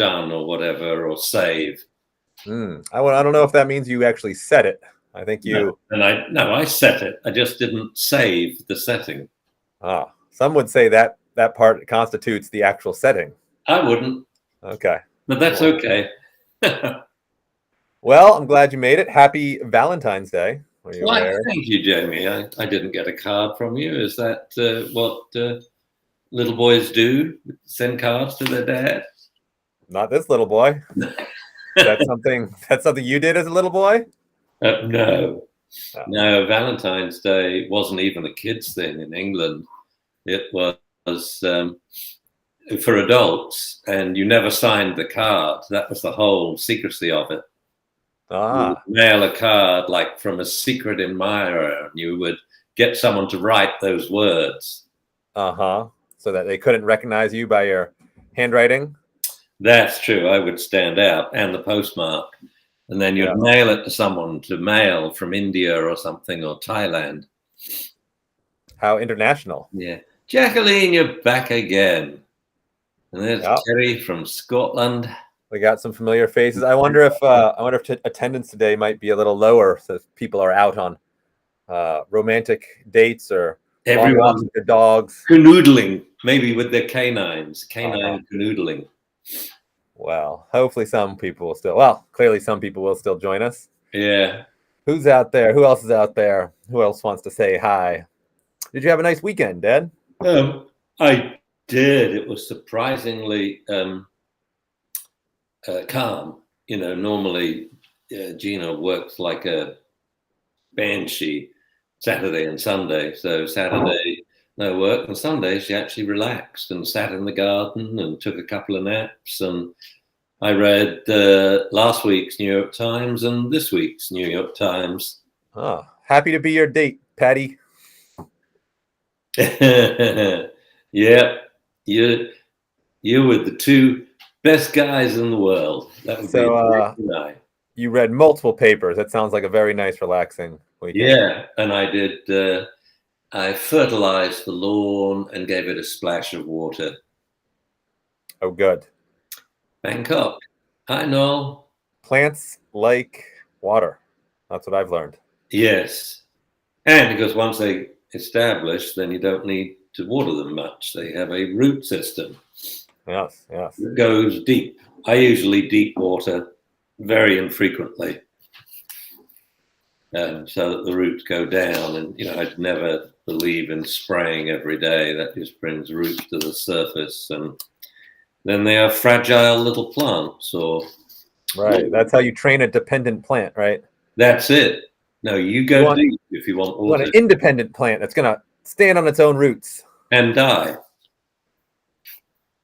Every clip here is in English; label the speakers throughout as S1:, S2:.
S1: done or whatever, or save.
S2: I don't know if that means you actually set it. I think you.
S1: No, I set it. I just didn't save the setting.
S2: Some would say that part constitutes the actual setting.
S1: I wouldn't.
S2: Okay.
S1: But that's okay.
S2: Well, I'm glad you made it. Happy Valentine's Day.
S1: Thank you, Jamie. I didn't get a card from you. Is that what little boys do? Send cards to their dad?
S2: Not this little boy. That's something you did as a little boy?
S1: No. No, Valentine's Day wasn't even a kid's thing in England. It was for adults, and you never signed the card. That was the whole secrecy of it. You would mail a card like from a secret admirer, and you would get someone to write those words.
S2: So that they couldn't recognize you by your handwriting?
S1: That's true. I would stand out, and the postmark. And then you'd mail it to someone to mail from India or something, or Thailand.
S2: How international.
S1: Yeah. Jacqueline, you're back again. And there's Kerry from Scotland.
S2: We got some familiar faces. I wonder if attendance today might be a little lower, so if people are out on romantic dates or
S1: everyone's
S2: with their dogs,
S1: canoodling, maybe with their canines, canoodling.
S2: Well, hopefully some people will still. Well, clearly some people will still join us.
S1: Yeah.
S2: Who's out there? Who else is out there? Who else wants to say hi? Did you have a nice weekend, Dad?
S1: I did. It was surprisingly calm. You know, normally Gina works like a banshee Saturday and Sunday. So Saturday, no work, and Sunday she actually relaxed and sat in the garden and took a couple of naps. And I read last week's New York Times and this week's New York Times.
S2: Happy to be your date, Patty.
S1: Yeah, you were the two best guys in the world. That would be nice.
S2: You read multiple papers. That sounds like a very nice, relaxing weekend.
S1: Yeah, and I did. I fertilized the lawn and gave it a splash of water.
S2: Oh, good.
S1: Bangkok. I know.
S2: Plants like water. That's what I've learned.
S1: Yes, and because once they establish, then you don't need to water them much. They have a root system.
S2: Yes.
S1: It goes deep. I usually deep water very infrequently, so that the roots go down. And I'd never believe in spraying every day. That just brings roots to the surface, and then they are fragile little plants.
S2: Right. That's how you train a dependent plant, right?
S1: That's it. No, you go deep if you want.
S2: You want an independent plant that's going to stand on its own roots.
S1: And die.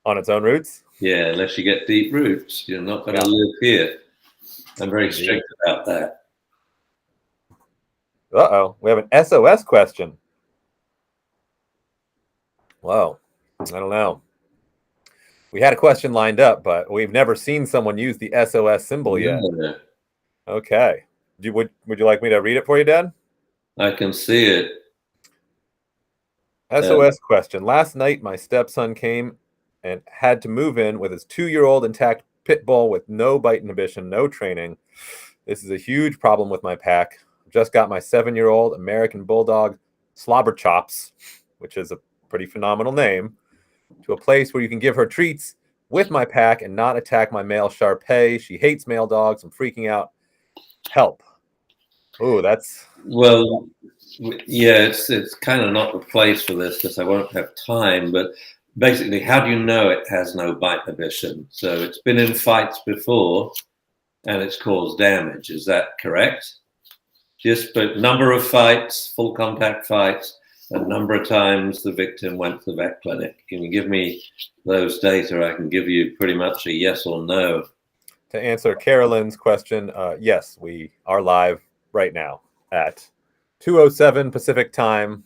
S2: On its own roots?
S1: Yeah, unless you get deep roots. You're not going to live here. I'm very strict about that.
S2: Uh-oh. We have an SOS question. Whoa. I don't know. We had a question lined up, but we've never seen someone use the SOS symbol yet. Okay. Would you like me to read it for you, Dad?
S1: I can see it.
S2: SOS question. Last night, my stepson came and had to move in with his 2-year-old intact pit bull with no bite inhibition, no training. This is a huge problem with my pack. Just got my 7-year-old American Bulldog Slobber Chops, which is a pretty phenomenal name, to a place where you can give her treats with my pack and not attack my male Shar-Pei. She hates male dogs. I'm freaking out. Help. Oh, that's...
S1: Well, yeah, it's kind of not the place for this because I won't have time, but basically, how do you know it has no bite inhibition? So it's been in fights before and it's caused damage. Is that correct? Just the number of fights, full contact fights, a number of times the victim went to the vet clinic. Can you give me those data? I can give you pretty much a yes or no.
S2: To answer Carolyn's question, yes, we are live right now at 2:07 Pacific time.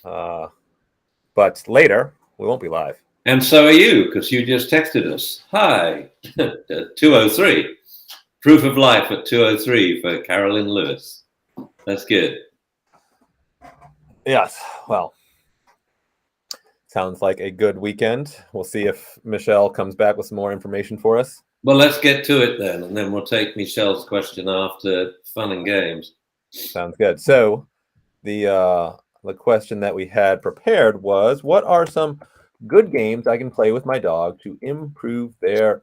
S2: But later, we won't be live.
S1: And so are you, because you just texted us. Hi, 2:03. Proof of life at 2:03 for Carolyn Lewis. That's good.
S2: Yes, well, Sounds like a good weekend. We'll see if Michelle comes back with some more information for us.
S1: Well, let's get to it then, and then we'll take Michelle's question after fun and games.
S2: Sounds good. So the question that we had prepared was, what are some good games I can play with my dog to improve their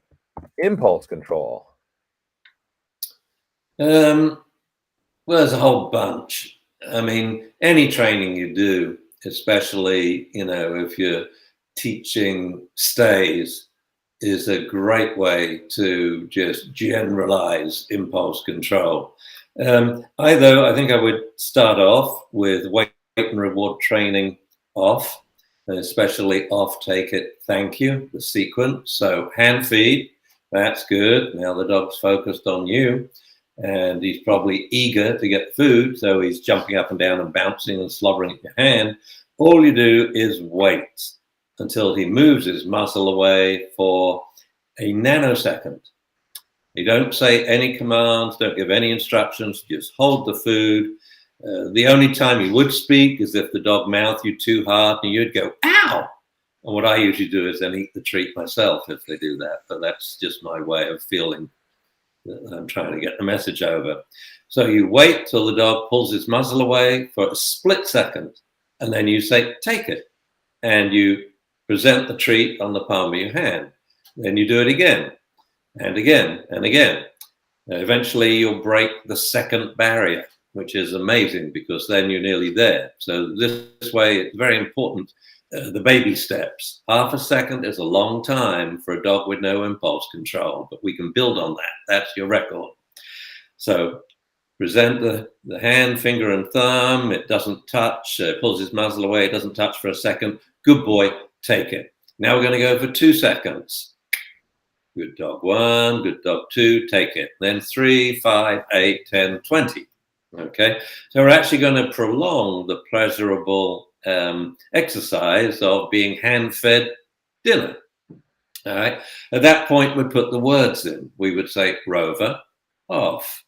S2: impulse control?
S1: Well, there's a whole bunch. I mean, any training you do, especially, if you're teaching stays, is a great way to just generalize impulse control. I think I would start off with weight and reward training off, and especially off, take it, thank you, the sequence. So hand feed, that's good. Now the dog's focused on you and he's probably eager to get food. So he's jumping up and down and bouncing and slobbering at your hand. All you do is wait until he moves his muzzle away for a nanosecond. You don't say any commands, don't give any instructions, just hold the food. The only time you would speak is if the dog mouthed you too hard and you'd go, ow! And what I usually do is then eat the treat myself if they do that. But that's just my way of feeling that I'm trying to get the message over. So you wait till the dog pulls his muzzle away for a split second, and then you say, take it. And you present the treat on the palm of your hand. Then you do it again and again and again. Eventually you'll break the second barrier, which is amazing because then you're nearly there. So this way, it's very important. The baby steps. Half a second is a long time for a dog with no impulse control, but we can build on that. That's your record. So present the hand, finger and thumb. It doesn't touch, pulls his muzzle away. It doesn't touch for a second. Good boy, take it. Now we're going to go for 2 seconds. Good dog 1, good dog 2, take it. Then 3, 5, 8, 10, 20. Okay, so we're actually going to prolong the pleasurable exercise of being hand-fed dinner. All right, at that point, we put the words in. We would say Rover, off.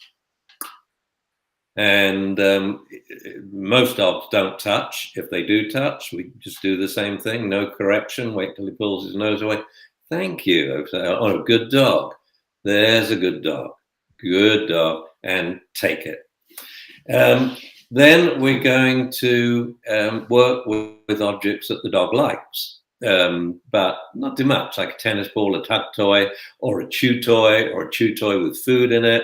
S1: And most dogs don't touch. If they do touch, we just do the same thing. No correction. Wait till he pulls his nose away. Thank you. Oh, good dog. There's a good dog. Good dog. And take it. Then we're going to work with objects that the dog likes, but not too much, like a tennis ball, a tug toy, or a chew toy with food in it.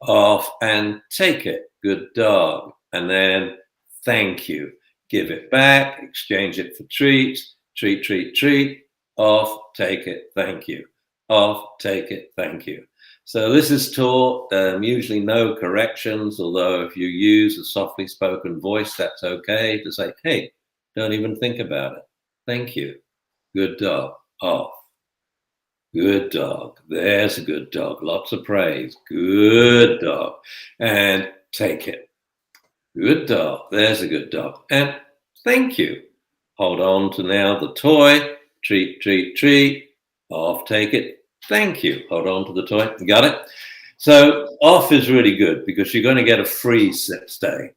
S1: Off and take it. Good dog. And then thank you. Give it back. Exchange it for treats. Treat, treat, treat. Off, take it, thank you. Off, take it, thank you. So this is taught, usually no corrections, although if you use a softly spoken voice, that's okay to say, hey, don't even think about it. Thank you. Good dog. Off. Good dog. There's a good dog. Lots of praise. Good dog. And take it. Good dog. There's a good dog. And thank you. Hold on to now the toy. Treat, treat, treat. Off, take it. Thank you. Hold on to the toy. You got it? So off is really good because you're going to get a free sit stay.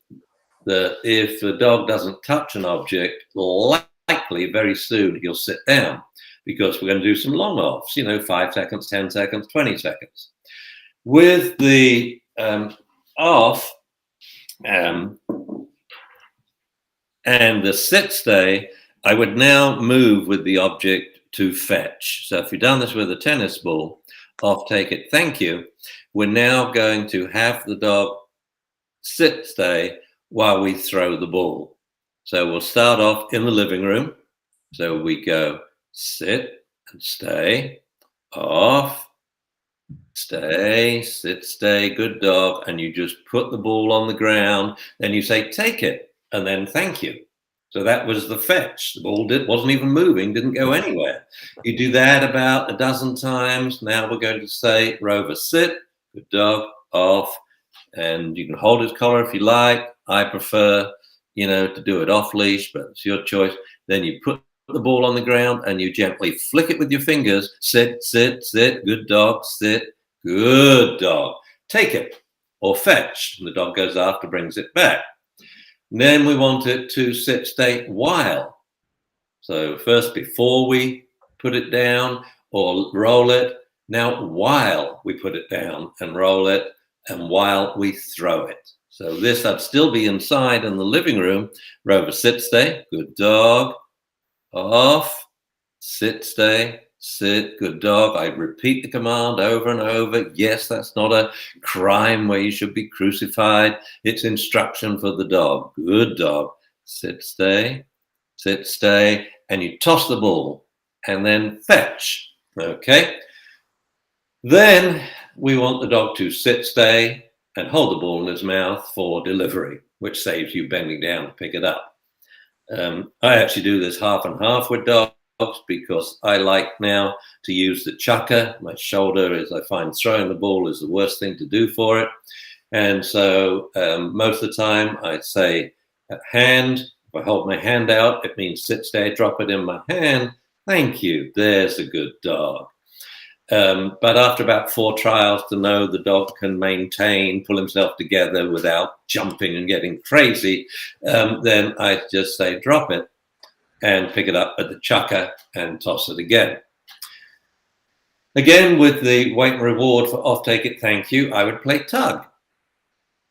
S1: If the dog doesn't touch an object, likely very soon he'll sit down because we're going to do some long offs, 5 seconds, 10 seconds, 20 seconds. With the off and the sit stay, I would now move with the object to fetch. So if you've done this with a tennis ball, off, take it, thank you. We're now going to have the dog sit stay while we throw the ball. So we'll start off in the living room. So we go sit and stay, off, stay, sit, stay, good dog. And you just put the ball on the ground. Then you say, take it, and then thank you. So that was the fetch. The ball wasn't even moving, didn't go anywhere. You do that about a dozen times. Now we're going to say, Rover, sit, good dog, off. And you can hold his collar if you like. I prefer, to do it off leash, but it's your choice. Then you put the ball on the ground and you gently flick it with your fingers. Sit, sit, sit, good dog, sit, good dog. Take it or fetch. And the dog goes after, brings it back. And then we want it to sit, stay while. So first before we put it down or roll it, now while we put it down and roll it, and while we throw it. So this, I'd still be inside in the living room. Rover, sit, stay, good dog. Off, sit, stay, sit, good dog. I repeat the command over and over. Yes, that's not a crime where you should be crucified. It's instruction for the dog. Good dog. Sit, stay, and you toss the ball and then fetch. Okay. Then we want the dog to sit, stay, and hold the ball in his mouth for delivery, which saves you bending down to pick it up. I actually do this half and half with dogs because I like now to use the chucker. My shoulder is, I find throwing the ball is the worst thing to do for it. And so most of the time I say hand. If I hold my hand out, it means sit, stay, drop it in my hand. Thank you. There's a good dog. But after about 4 trials to know the dog can maintain, pull himself together without jumping and getting crazy, then I just say drop it and pick it up at the chucker and toss it again. Again, with the weight and reward for off, take it, thank you, I would play tug.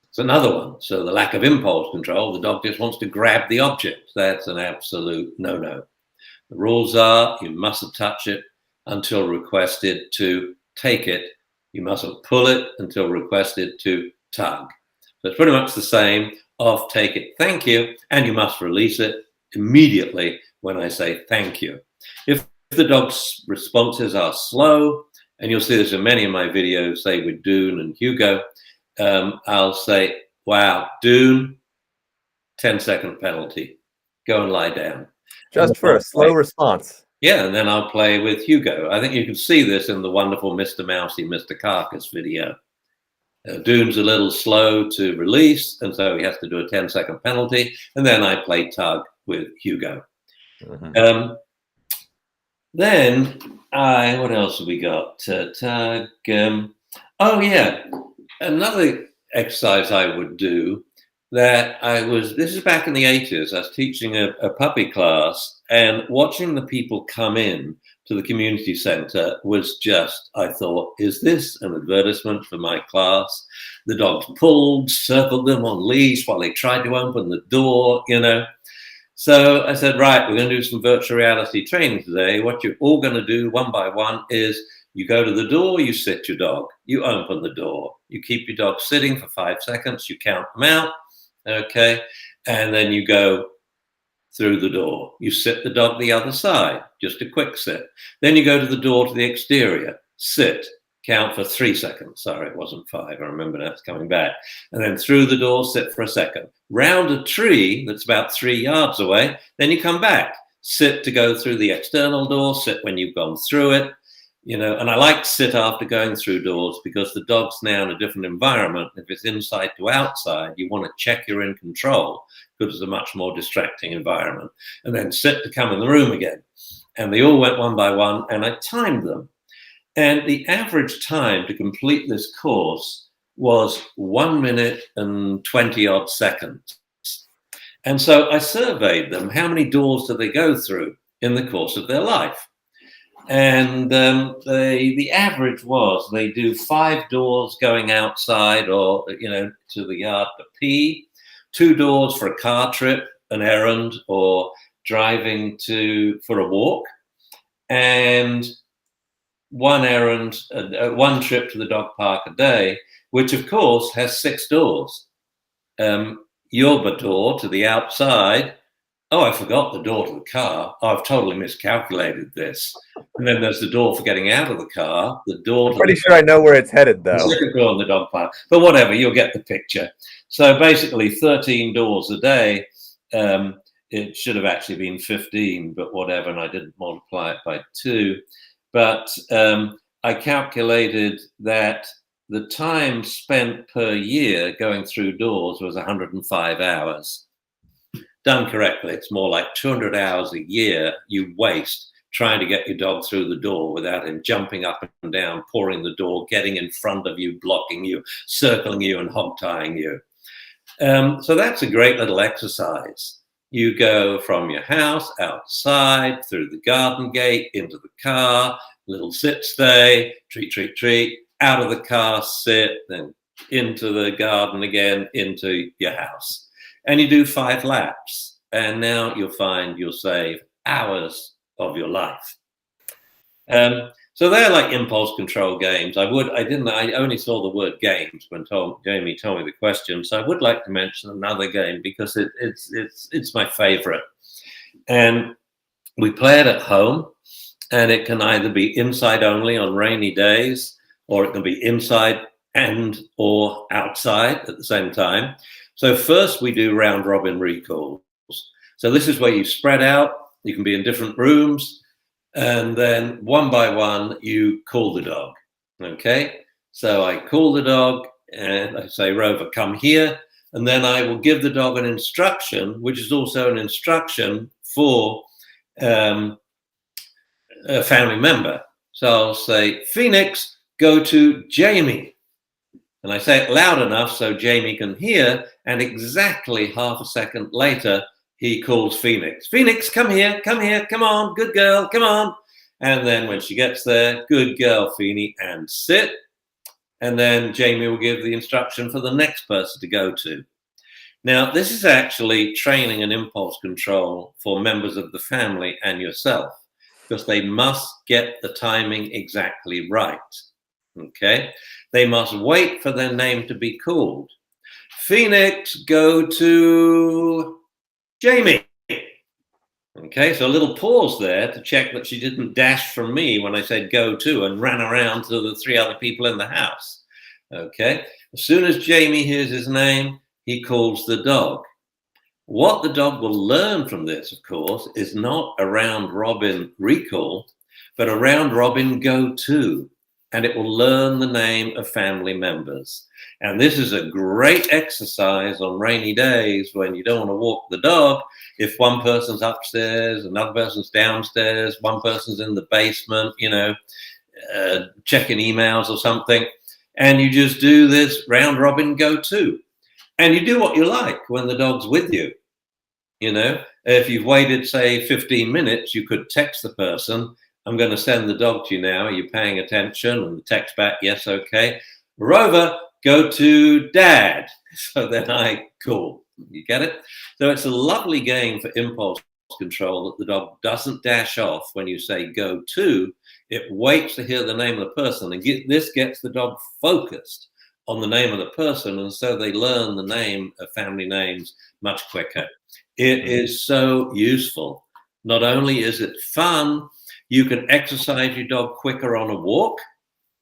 S1: It's another one. So the lack of impulse control, the dog just wants to grab the object. That's an absolute no-no. The rules are you mustn't touch it until requested to take it. You mustn't pull it until requested to tug. So it's pretty much the same. Off, take it, thank you, and you must release it immediately when I say thank you. If the dog's responses are slow, and you'll see this in many of my videos, say with Dune and Hugo, I'll say, wow, Dune, 10-second penalty. Go and lie down.
S2: Just for a slow response.
S1: Yeah, and then I'll play with Hugo. I think you can see this in the wonderful Mr. Mousy, Mr. Carcass video. Dune's a little slow to release, and so he has to do a 10-second penalty, and then I play tug with Hugo. Mm-hmm. Then what else have we got? Tug. Oh yeah, another exercise I would do that this is back in the 80s, I was teaching a puppy class, and watching the people come in to the community center was just, I thought, is this an advertisement for my class? The dogs pulled, circled them on leash while they tried to open the door, you know. So I said, right, we're going to do some virtual reality training today. What you're all going to do one by one is you go to the door, you sit your dog, you open the door, you keep your dog sitting for 5 seconds, you count them out, okay, and then you go through the door. You sit the dog the other side, just a quick sit. Then you go to the door to the exterior, sit, count for 3 seconds. Sorry, it wasn't 5. I remember that's coming back. And then through the door, sit for a second. Round a tree that's about 3 yards away, then you come back. Sit to go through the external door, sit when you've gone through it. You know, and I like to sit after going through doors because the dog's now in a different environment. If it's inside to outside, you want to check you're in control because it's a much more distracting environment. And then sit to come in the room again. And they all went one by one, and I timed them. And the average time to complete this course was 1 minute and 20 odd seconds. And so I surveyed them. How many doors do they go through in the course of their life? And the average was they do 5 doors going outside or, you know, to the yard to pee, 2 doors for a car trip, an errand, or driving for a walk, and 1 errand, 1 trip to the dog park a day, which of course has 6 doors. Your door to the outside. Oh, I forgot the door to the car. Oh, I've totally miscalculated this. And then there's the door for getting out of the car. The door.
S2: I'm pretty sure I know where it's headed, though.
S1: The second door in the dog park. But whatever, you'll get the picture. So basically 13 doors a day. It should have actually been 15, but whatever, and I didn't multiply it by 2. But I calculated that the time spent per year going through doors was 105 hours. Done correctly, it's more like 200 hours a year you waste trying to get your dog through the door without him jumping up and down, pouring the door, getting in front of you, blocking you, circling you, and hog-tying you. So that's a great little exercise. You go from your house outside, through the garden gate, into the car, little sit stay, treat, treat, treat, out of the car, sit, then into the garden again, into your house. And you do 5 laps. And now you'll find you'll save hours of your life. So they're like impulse control games. I only saw the word games when Jamie told me the question. So I would like to mention another game because it's my favorite. And we play it at home, and it can either be inside only on rainy days, or it can be inside and or outside at the same time. So first we do round robin recalls. So this is where you spread out. You can be in different rooms. And then one by one, you call the dog. Okay. So I call the dog and I say, Rover, come here. And then I will give the dog an instruction, which is also an instruction for a family member. So I'll say, Phoenix, go to Jamie. And I say it loud enough so Jamie can hear. And exactly half a second later, he calls Phoenix. Phoenix, come here, come on, good girl, come on. And then when she gets there, good girl, Phoenix, and sit. And then Jamie will give the instruction for the next person to go to. Now, this is actually training and impulse control for members of the family and yourself, because they must get the timing exactly right. Okay? They must wait for their name to be called. Phoenix, go to Jamie. Okay, so a little pause there to check that she didn't dash from me when I said go to and ran around to the 3 other people in the house. Okay, as soon as Jamie hears his name, he calls the dog. What the dog will learn from this, of course, is not a round robin recall, but a round robin go to. And it will learn the name of family members. And this is a great exercise on rainy days when you don't want to walk the dog. If one person's upstairs, another person's downstairs, one person's in the basement, checking emails or something, and you just do this round robin go to. And you do what you like when the dog's with you. If you've waited, say, 15 minutes, you could text the person, I'm going to send the dog to you now. Are you paying attention? And the text back, yes, okay. Rover, go to Dad. So then I call. You get it? So it's a lovely game for impulse control that the dog doesn't dash off when you say go to. It waits to hear the name of the person. And this gets the dog focused on the name of the person. And so they learn the name of family names much quicker. It is so useful. Not only is it fun, you can exercise your dog quicker on a walk.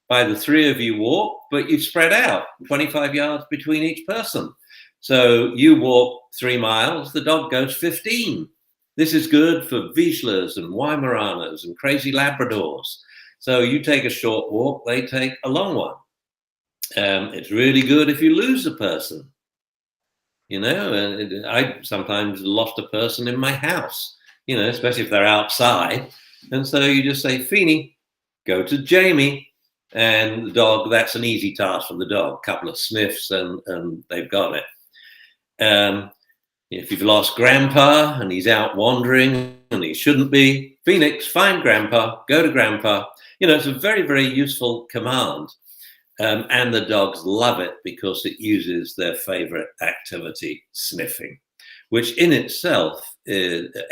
S1: By the 3 of you walk, but you spread out 25 yards between each person. So you walk 3 miles, the dog goes 15. This is good for Vizslas and Weimaraners and crazy Labradors. So you take a short walk, they take a long one. It's really good if you lose a person. And I sometimes lost a person in my house, especially if they're outside. And so you just say, Feeny, go to Jamie. And the dog, that's an easy task for the dog. A couple of sniffs and they've got it. If you've lost Grandpa and he's out wandering and he shouldn't be, Phoenix, find Grandpa, go to Grandpa. It's a very, very useful command. And the dogs love it because it uses their favorite activity, sniffing, which in itself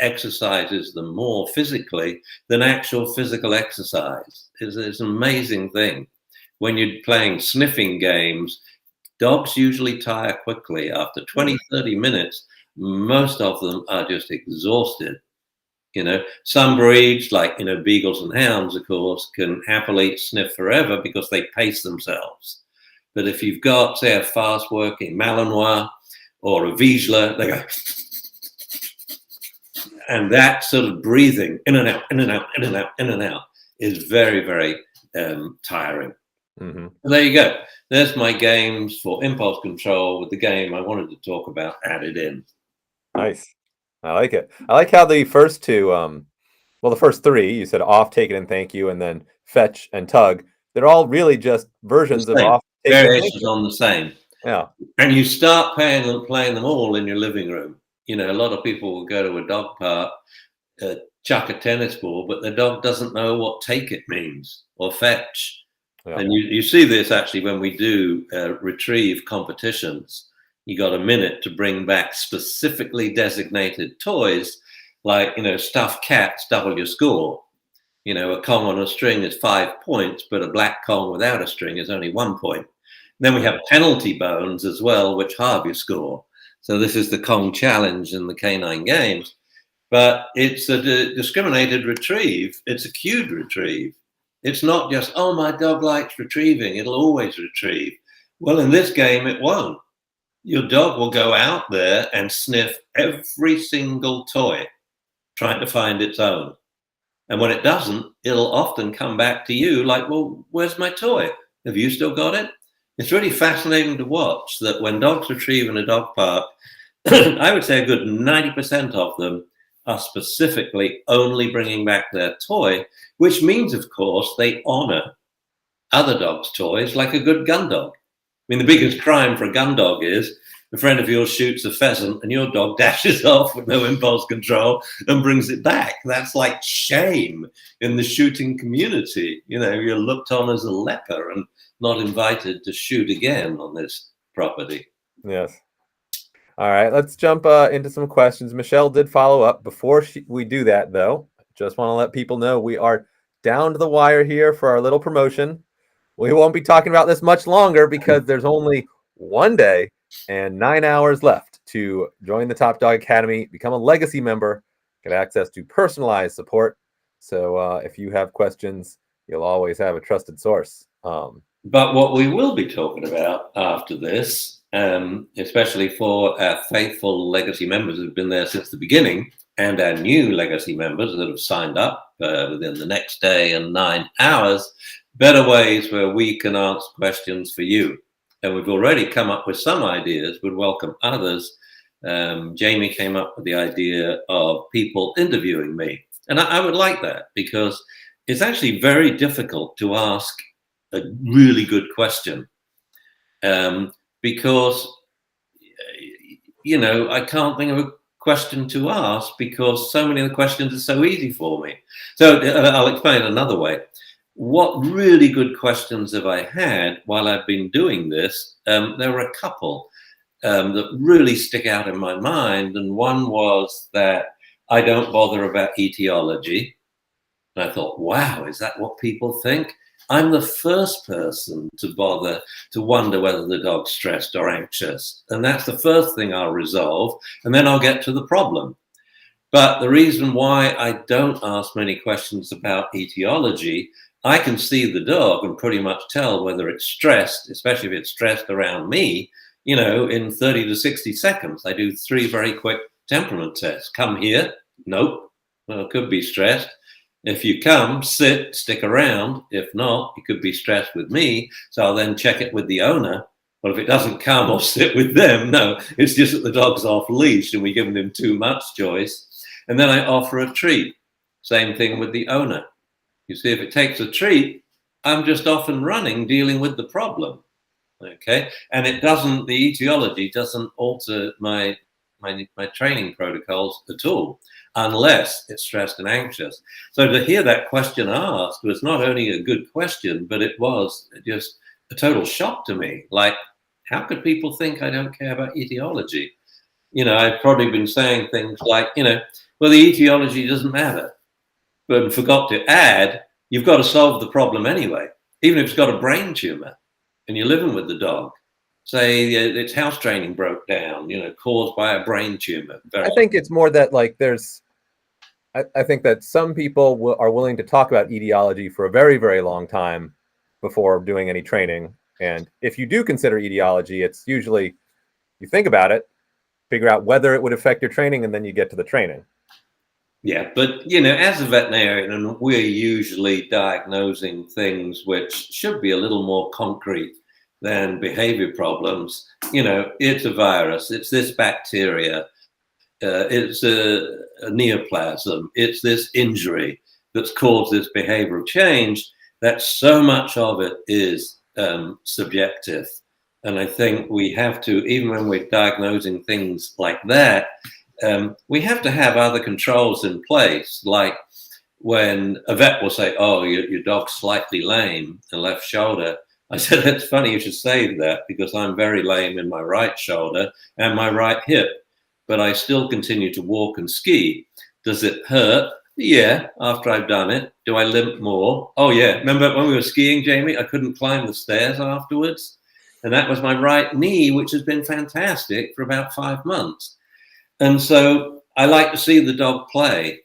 S1: exercises them more physically than actual physical exercise. It's an amazing thing. When you're playing sniffing games, dogs usually tire quickly. After 20, 30 minutes, most of them are just exhausted. Some breeds, like, beagles and hounds, of course, can happily sniff forever because they pace themselves. But if you've got, say, a fast-working Malinois or a Vizsla, they go... And that sort of breathing in and out, in and out, in and out, in and out is very, very tiring. Mm-hmm. There you go. There's my games for impulse control with the game I wanted to talk about added in.
S2: Nice. I like it. I like how the first two, the first 3, you said off, take it, and thank you, and then fetch and tug. They're all really just versions of off, take it,
S1: variations on the same.
S2: Yeah.
S1: And you start playing them all in your living room. A lot of people will go to a dog park, chuck a tennis ball, but the dog doesn't know what take it means or fetch.
S2: Yeah.
S1: And you see this actually when we do retrieve competitions. You got a minute to bring back specifically designated toys, like, stuffed cats double your score. A Kong on a string is 5 points, but a black Kong without a string is only 1 point. Then we have penalty bones as well, which halve your score. So this is the Kong challenge in the canine games. But it's a discriminated retrieve. It's a cued retrieve. It's not just, oh, my dog likes retrieving, it'll always retrieve. Well, in this game, it won't. Your dog will go out there and sniff every single toy, trying to find its own. And when it doesn't, it'll often come back to you like, well, where's my toy? Have you still got it? It's really fascinating to watch that when dogs retrieve in a dog park, I would say a good 90% of them are specifically only bringing back their toy, which means, of course, they honor other dogs' toys like a good gun dog. I mean, the biggest crime for a gun dog is a friend of yours shoots a pheasant and your dog dashes off with no impulse control and brings it back. That's like shame in the shooting community. You're looked on as a leper and not invited to shoot again on this property.
S2: Yes. All right, let's jump into some questions. Michelle did follow up. Before we do that, though, just want to let people know we are down to the wire here for our little promotion. We won't be talking about this much longer because there's only 1 day and 9 hours left to join the Top Dog Academy, become a legacy member, get access to personalized support. So if you have questions, you'll always have a trusted source.
S1: But what we will be talking about after this, especially for our faithful legacy members who've been there since the beginning, and our new legacy members that have signed up within the next day and 9 hours, better ways where we can answer questions for you. And we've already come up with some ideas, would welcome others. Jamie came up with the idea of people interviewing me. And I would like that because it's actually very difficult to ask a really good question. Because, I can't think of a question to ask because so many of the questions are so easy for me. So I'll explain another way. What really good questions have I had while I've been doing this? There were a couple that really stick out in my mind. And one was that I don't bother about etiology. And I thought, wow, is that what people think? I'm the first person to bother to wonder whether the dog's stressed or anxious. And that's the first thing I'll resolve. And then I'll get to the problem. But the reason why I don't ask many questions about etiology, I can see the dog and pretty much tell whether it's stressed, especially if it's stressed around me, in 30 to 60 seconds. I do 3 very quick temperament tests. Come here. Nope. Well, it could be stressed. If you come, sit, stick around. If not, you could be stressed with me. So I'll then check it with the owner. Well, if it doesn't come or sit with them, no, it's just that the dog's off leash and we're giving him too much choice. And then I offer a treat. Same thing with the owner. You see, if it takes a treat, I'm just off and running dealing with the problem. Okay. And the etiology doesn't alter my training protocols at all, unless it's stressed and anxious. So to hear that question asked was not only a good question, but it was just a total shock to me. Like, how could people think I don't care about etiology? I've probably been saying things like, well, the etiology doesn't matter, but forgot to add, you've got to solve the problem anyway, even if it's got a brain tumor and you're living with the dog. Say its house training broke down, caused by a brain tumor.
S2: I think it's more that I think that some people are willing to talk about etiology for a very, very long time before doing any training. And if you do consider etiology, it's usually you think about it, figure out whether it would affect your training, and then you get to the training.
S1: Yeah, but, as a veterinarian, we're usually diagnosing things which should be a little more concrete than behavior problems. It's a virus, it's this bacteria, it's a neoplasm, it's this injury that's caused this behavioral change, that so much of it is subjective. And I think we have to, even when we're diagnosing things like that, we have to have other controls in place, like when a vet will say, "Oh, your dog's slightly lame in the left shoulder." I said, "It's funny you should say that because I'm very lame in my right shoulder and my right hip, but I still continue to walk and ski. Does it hurt? Yeah, after I've done it. Do I limp more? Oh, yeah. Remember when we were skiing, Jamie? I couldn't climb the stairs afterwards. And that was my right knee, which has been fantastic for about 5 months. And so I like to see the dog play.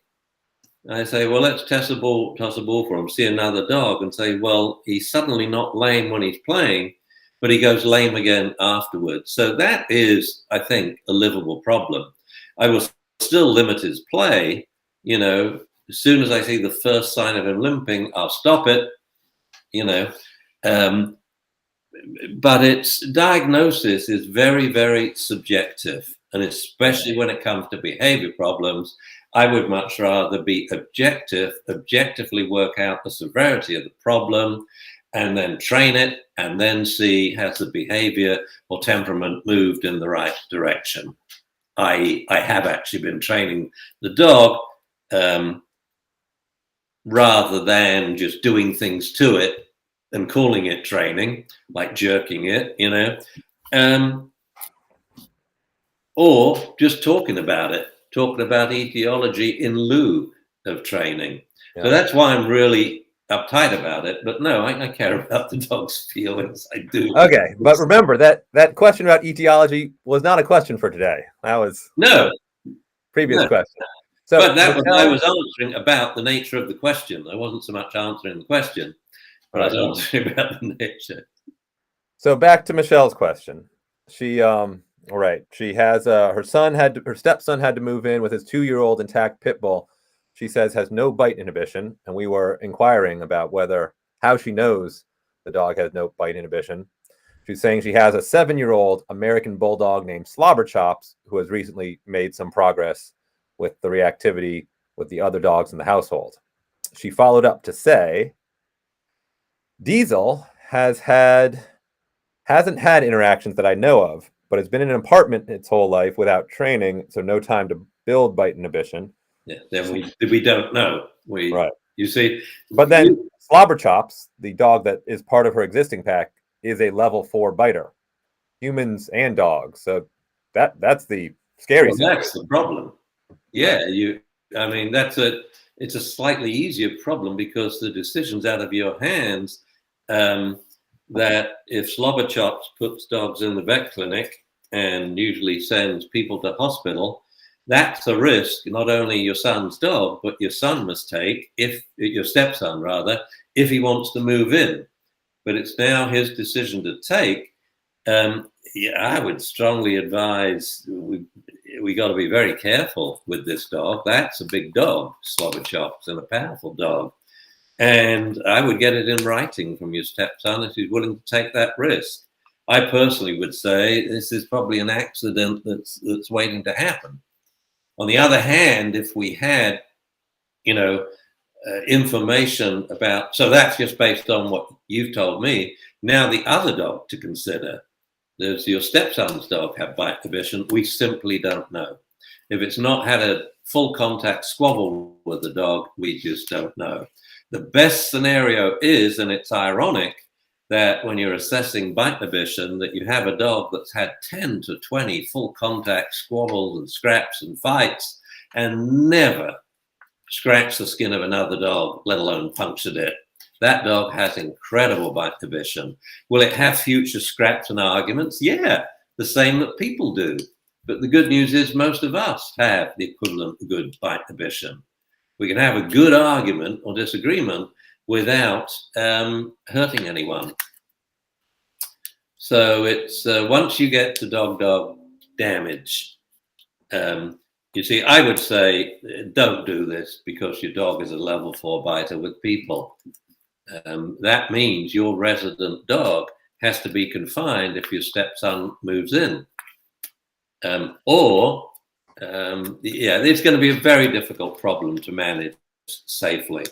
S1: I say, well, let's toss a ball for him, see another dog and say, well, he's suddenly not lame when he's playing, but he goes lame again afterwards. So that is, I think, a livable problem. I will still limit his play. You know, as soon as I see the first sign of him limping, I'll stop it, you know. But its diagnosis is very, very subjective. And especially when it comes to behavior problems, I would much rather be objectively work out the severity of the problem and then train it and then see has the behavior or temperament moved in the right direction. I have actually been training the dog rather than just doing things to it and calling it training, like jerking it, you know, or just talking about etiology in lieu of training. Yeah. So that's why I'm really uptight about it. But no, I care about the dog's feelings. I do.
S2: Okay, but remember that question about etiology was not a question for today. That was previous question.
S1: So, but that was I was answering about the nature of the question. I wasn't so much answering the question, but I was answering about the nature.
S2: So back to Michelle's question. She all right. She has her stepson had to move in with his 2-year-old intact pit bull. She says has no bite inhibition, and we were inquiring about how she knows the dog has no bite inhibition. She's saying she has a 7-year-old American bulldog named Slobberchops who has recently made some progress with the reactivity with the other dogs in the household. She followed up to say, Diesel hasn't had interactions that I know of, but has been in an apartment its whole life without training, so no time to build bite inhibition.
S1: Yeah, then we don't know. Right. You see,
S2: but then Slobberchops, the dog that is part of her existing pack, is a level 4 biter, humans and dogs. So that's the scary.
S1: Well, that's the problem. Yeah, I mean, it's a slightly easier problem because the decision's out of your hands. That if Slobberchops puts dogs in the vet clinic and usually sends people to hospital, that's a risk not only your son's dog, but your son must take, if your stepson rather, if he wants to move in. But it's now his decision to take. I would strongly advise we got to be very careful with this dog. That's a big dog, Slobberchops, and a powerful dog. And I would get it in writing from your stepson if he's willing to take that risk. I personally would say this is probably an accident that's waiting to happen. On the other hand, if we had, information about, so that's just based on what you've told me. Now the other dog to consider, does your stepson's dog have bite inhibition? We simply don't know. If it's not had a full contact squabble with the dog, we just don't know. The best scenario is, and it's ironic, that when you're assessing bite inhibition, that you have a dog that's had 10 to 20 full contact squabbles and scraps and fights and never scratched the skin of another dog, let alone punctured it. That dog has incredible bite inhibition. Will it have future scraps and arguments? Yeah, the same that people do. But the good news is most of us have the equivalent of good bite inhibition. We can have a good argument or disagreement without hurting anyone. So it's once you get to dog damage, you see, I would say don't do this because your dog is a level 4 biter with people. That means your resident dog has to be confined if your stepson moves in. It's going to be a very difficult problem to manage safely.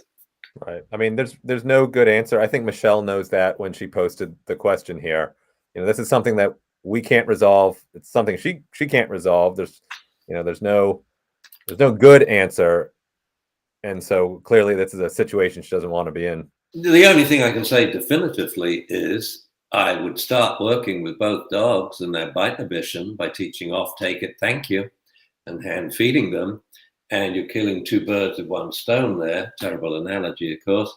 S2: Right. I mean, there's no good answer. I think Michelle knows that when she posted the question here. This is something that we can't resolve. It's something she can't resolve. There's There's no good answer, and so clearly this is a situation she doesn't want to be in.
S1: The only thing I can say definitively is I would start working with both dogs and their bite inhibition by teaching off, take it, thank you, and hand feeding them. And you're killing two birds with one stone there. Terrible analogy, of course.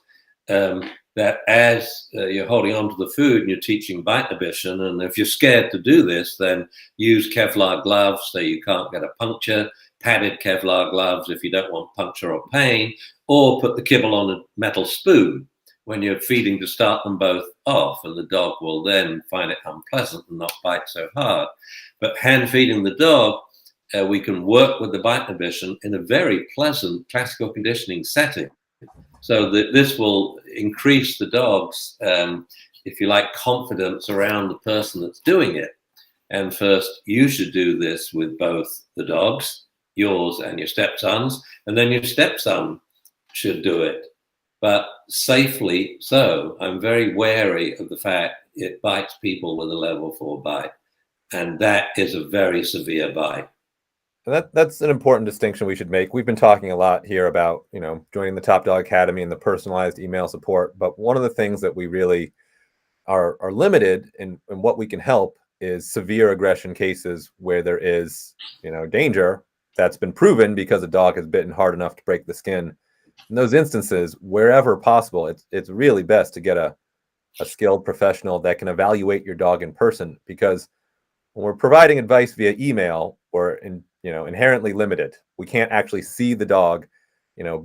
S1: That as you're holding on to the food and you're teaching bite inhibition, and if you're scared to do this, then use Kevlar gloves so you can't get a puncture, padded Kevlar gloves if you don't want puncture or pain, or put the kibble on a metal spoon when you're feeding to start them both off, and the dog will then find it unpleasant and not bite so hard. But hand feeding the dog, we can work with the bite inhibition in a very pleasant classical conditioning setting. So that this will increase the dog's, if you like, confidence around the person that's doing it. And first, you should do this with both the dogs, yours and your stepson's, and then your stepson should do it, but safely so. I'm very wary of the fact it bites people with a level 4 bite, and that is a very severe bite.
S2: That's an important distinction we should make. We've been talking a lot here about, joining the Top Dog Academy and the personalized email support. But one of the things that we really are limited in what we can help is severe aggression cases where there is, danger that's been proven because a dog has bitten hard enough to break the skin. In those instances, wherever possible, it's really best to get a skilled professional that can evaluate your dog in person, because when we're providing advice via email, we're inherently limited. We can't actually see the dog,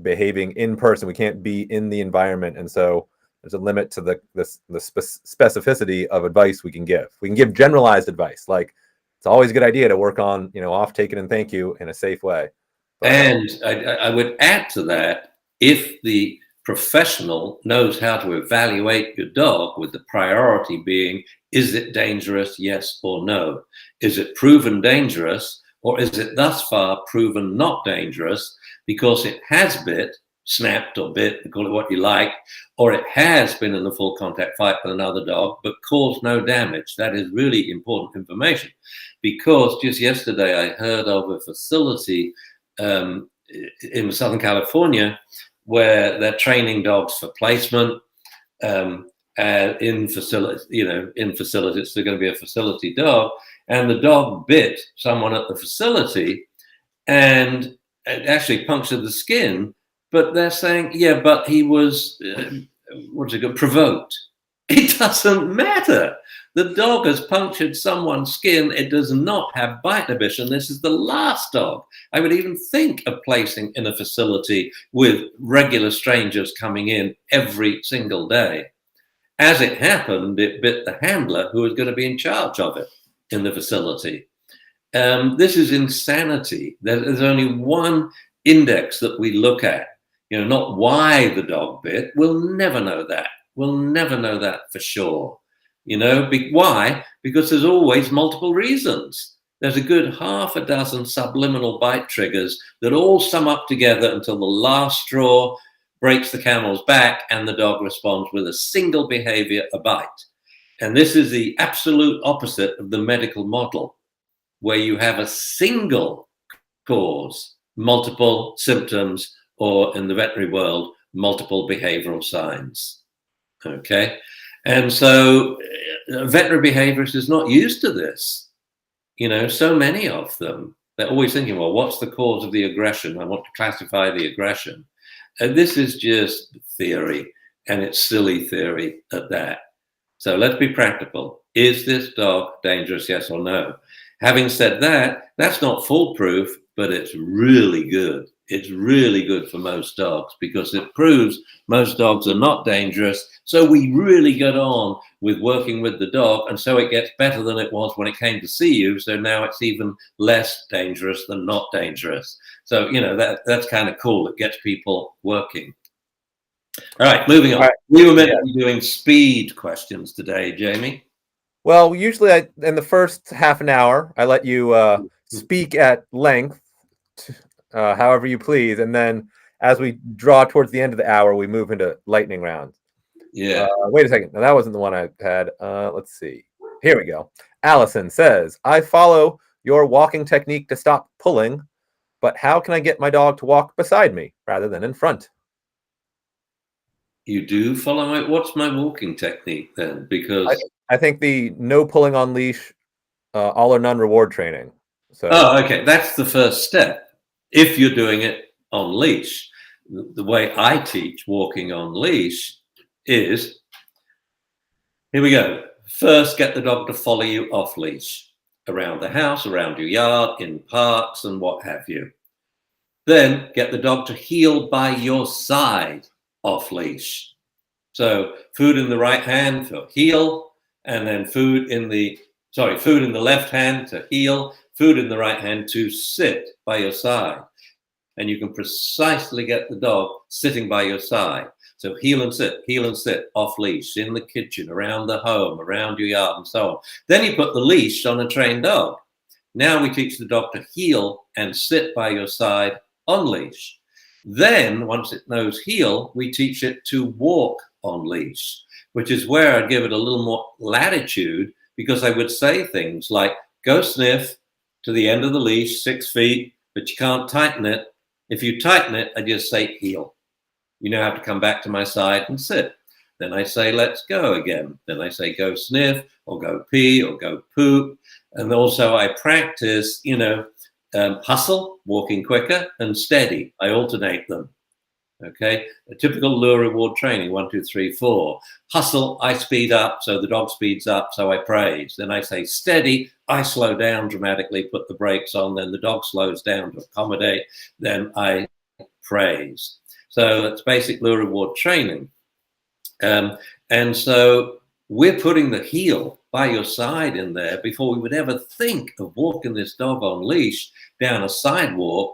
S2: behaving in person. We can't be in the environment, and so there's a limit to the specificity of advice we can give. We can give generalized advice, like it's always a good idea to work on, off, take it, and thank you in a safe way. But,
S1: and I would add to that, if the professional knows how to evaluate your dog, with the priority being, is it dangerous, yes or no? Is it proven dangerous, or is it thus far proven not dangerous because it has bit, snapped or bit, call it what you like, or it has been in a full contact fight with another dog but caused no damage? That is really important information, because just yesterday I heard of a facility in Southern California where they're training dogs for placement in facilities. In facilities, they're going to be a facility dog, and the dog bit someone at the facility and it actually punctured the skin. But they're saying, yeah, but he was provoked. It doesn't matter. The dog has punctured someone's skin. It does not have bite inhibition. This is the last dog I would even think of placing in a facility with regular strangers coming in every single day. As it happened, it bit the handler who was going to be in charge of it in the facility. This is insanity. There's only one index that we look at, not why the dog bit. We'll never know that. We'll never know that for sure. Why? Because there's always multiple reasons. There's a good half a dozen subliminal bite triggers that all sum up together until the last straw breaks the camel's back and the dog responds with a single behavior, a bite. And this is the absolute opposite of the medical model, where you have a single cause, multiple symptoms, or in the veterinary world, multiple behavioral signs. Okay? And so veterinary behaviorist is not used to this. So many of them, they're always thinking, well, what's the cause of the aggression? I want to classify the aggression. And this is just theory, and it's silly theory at that. So let's be practical. Is this dog dangerous, yes or no? Having said that, that's not foolproof, but it's really good. It's really good for most dogs because it proves most dogs are not dangerous. So we really get on with working with the dog, and so it gets better than it was when it came to see you. So now it's even less dangerous than not dangerous. So, that's kind of cool. It gets people working. All right, moving on. Right. We were meant to be doing speed questions today, Jamie.
S2: Well, usually in the first half an hour, I let you speak at length, however you please. And then as we draw towards the end of the hour, we move into lightning rounds.
S1: Yeah.
S2: Wait a second. No, that wasn't the one I had. Let's see. Here we go. Allison says, I follow your walking technique to stop pulling, but how can I get my dog to walk beside me rather than in front?
S1: You do follow my, what's my walking technique then?
S2: I,
S1: Because,
S2: I think the no pulling on leash, all or none reward training. So,
S1: oh, okay, that's the first step. If you're doing it on leash, the way I teach walking on leash is, here we go. First, get the dog to follow you off leash around the house, around your yard, in parks, and what have you. Then get the dog to heel by your side off leash. So food in the right hand for heel, and then food in the left hand to heel, food in the right hand to sit by your side. And you can precisely get the dog sitting by your side. So heel and sit off leash, in the kitchen, around the home, around your yard, and so on. Then you put the leash on a trained dog. Now we teach the dog to heel and sit by your side on leash. Then, once it knows heel, we teach it to walk on leash, which is where I'd give it a little more latitude, because I would say things like, go sniff to the end of the leash, 6 feet, but you can't tighten it. If you tighten it, I just say heel. You now have to come back to my side and sit. Then I say, let's go again. Then I say, go sniff, or go pee, or go poop. And also I practice, hustle, walking quicker, and steady. I alternate them. Okay, a typical lure reward training, 1, 2, 3, 4. Hustle, I speed up, so the dog speeds up, so I praise. Then I say steady, I slow down dramatically, put the brakes on, then the dog slows down to accommodate, then I praise. So that's basic lure reward training. And so we're putting the heel by your side in there before we would ever think of walking this dog on leash down a sidewalk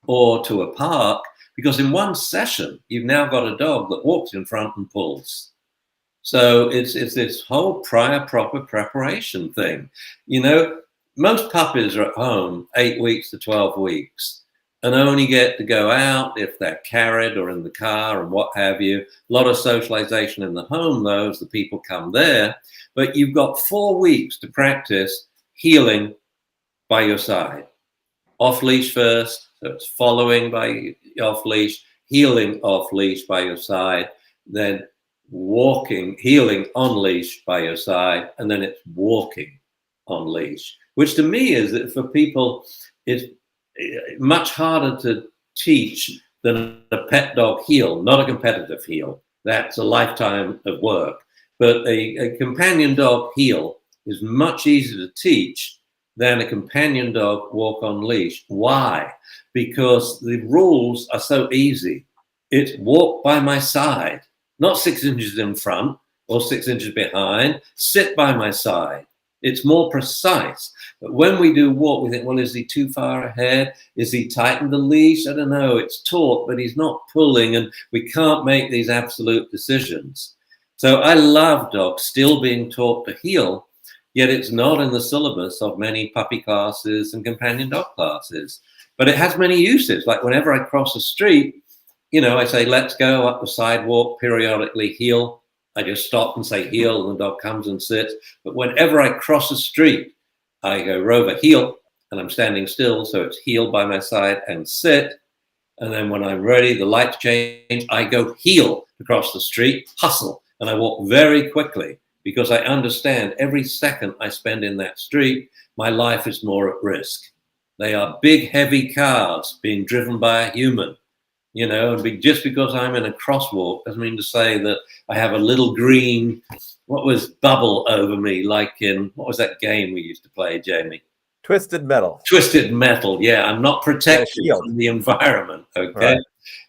S1: or to a park, because in one session, you've now got a dog that walks in front and pulls. So it's this whole prior proper preparation thing. Most puppies are at home 8 weeks to 12 weeks and only get to go out if they're carried or in the car and what have you. A lot of socialization in the home, though, as the people come there. But you've got 4 weeks to practice heeling by your side. Off leash first, so it's following by off leash, heeling off leash by your side, then walking, heeling on leash by your side, and then it's walking on leash, which to me is that for people, it's much harder to teach than a pet dog heel, not a competitive heel. That's a lifetime of work. But a companion dog heel is much easier to teach than a companion dog walk on leash. Why? Because the rules are so easy. It's walk by my side, not 6 inches in front or 6 inches behind, sit by my side. It's more precise. But when we do walk, we think, well, is he too far ahead? Is he tightened the leash? I don't know. It's taut, but he's not pulling, and we can't make these absolute decisions. So I love dogs still being taught to heel, yet it's not in the syllabus of many puppy classes and companion dog classes. But it has many uses. Like whenever I cross a street, I say, let's go up the sidewalk, periodically heel. I just stop and say heel, and the dog comes and sits. But whenever I cross a street, I go rover heel, and I'm standing still, so it's heel by my side and sit. And then when I'm ready, the lights change, I go heel across the street, hustle, and I walk very quickly because I understand every second I spend in that street, my life is more at risk. They are big, heavy cars being driven by a human. And just because I'm in a crosswalk doesn't mean to say that I have a little green, bubble over me, like in, what was that game we used to play, Jamie?
S2: Twisted Metal.
S1: Twisted Metal, yeah. I'm not protected from the environment, okay? Right.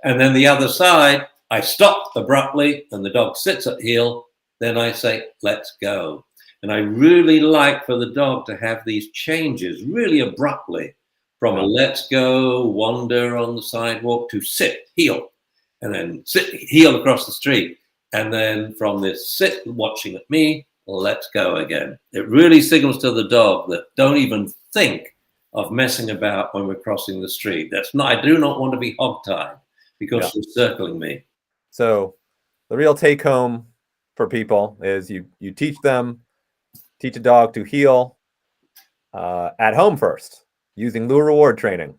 S1: And then the other side, I stop abruptly and the dog sits at heel, then I say, let's go. And I really like for the dog to have these changes really abruptly, from a let's go, wander on the sidewalk, to sit, heel, and then sit, heel across the street. And then from this sit, watching at me, let's go again. It really signals to the dog that don't even think of messing about when we're crossing the street. I do not want to be hogtied because she's circling me.
S2: So the real take home for people is you teach a dog to heel At home first, using lure reward training.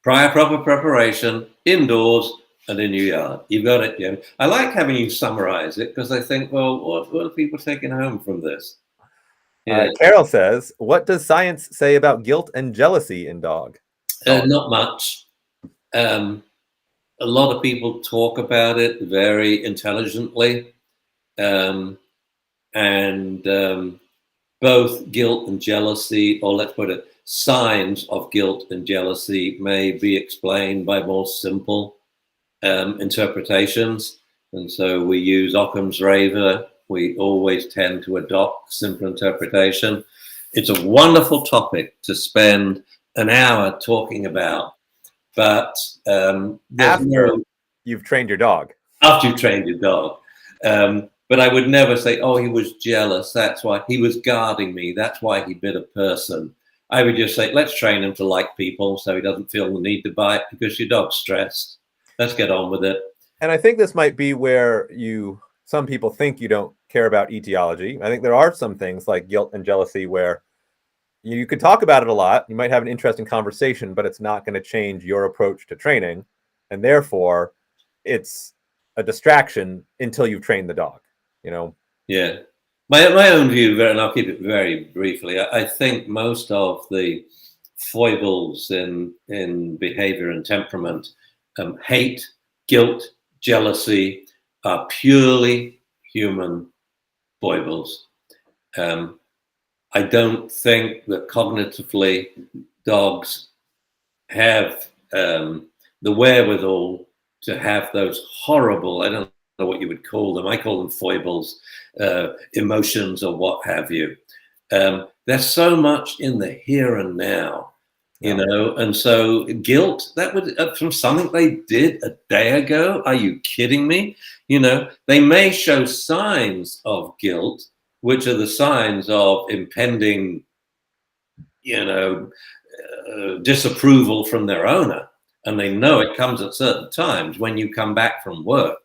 S1: Prior proper preparation, indoors and in your yard. You've got it, Jim. I like having you summarize it because I think, well, what are people taking home from this? Yeah.
S2: Carol says, what does science say about guilt and jealousy in dogs?
S1: Not much. A lot of people talk about it very intelligently. And both guilt and jealousy, or let's put it, signs of guilt and jealousy may be explained by more simple interpretations. And so we use Occam's razor. We always tend to adopt simple interpretation. It's a wonderful topic to spend an hour talking about, but
S2: after you've trained your dog.
S1: After you've trained your dog. But I would never say, oh, he was jealous. That's why he was guarding me. That's why he bit a person. I would just say, let's train him to like people so he doesn't feel the need to bite because your dog's stressed. Let's get on with it.
S2: And I think this might be where some people think you don't care about etiology. I think there are some things like guilt and jealousy where you could talk about it a lot. You might have an interesting conversation, but it's not going to change your approach to training. And therefore, it's a distraction until you've trained the dog.
S1: Yeah, my own view, and I'll keep it very briefly. I think most of the foibles in behavior and temperament, hate, guilt, jealousy, are purely human foibles. I don't think that cognitively dogs have the wherewithal to have those horrible, I don't know what you would call them. I call them foibles, emotions or what have you. There's so much in the here and now, and so guilt, that would from something they did a day ago. Are you kidding me? They may show signs of guilt, which are the signs of impending, disapproval from their owner. And they know it comes at certain times when you come back from work.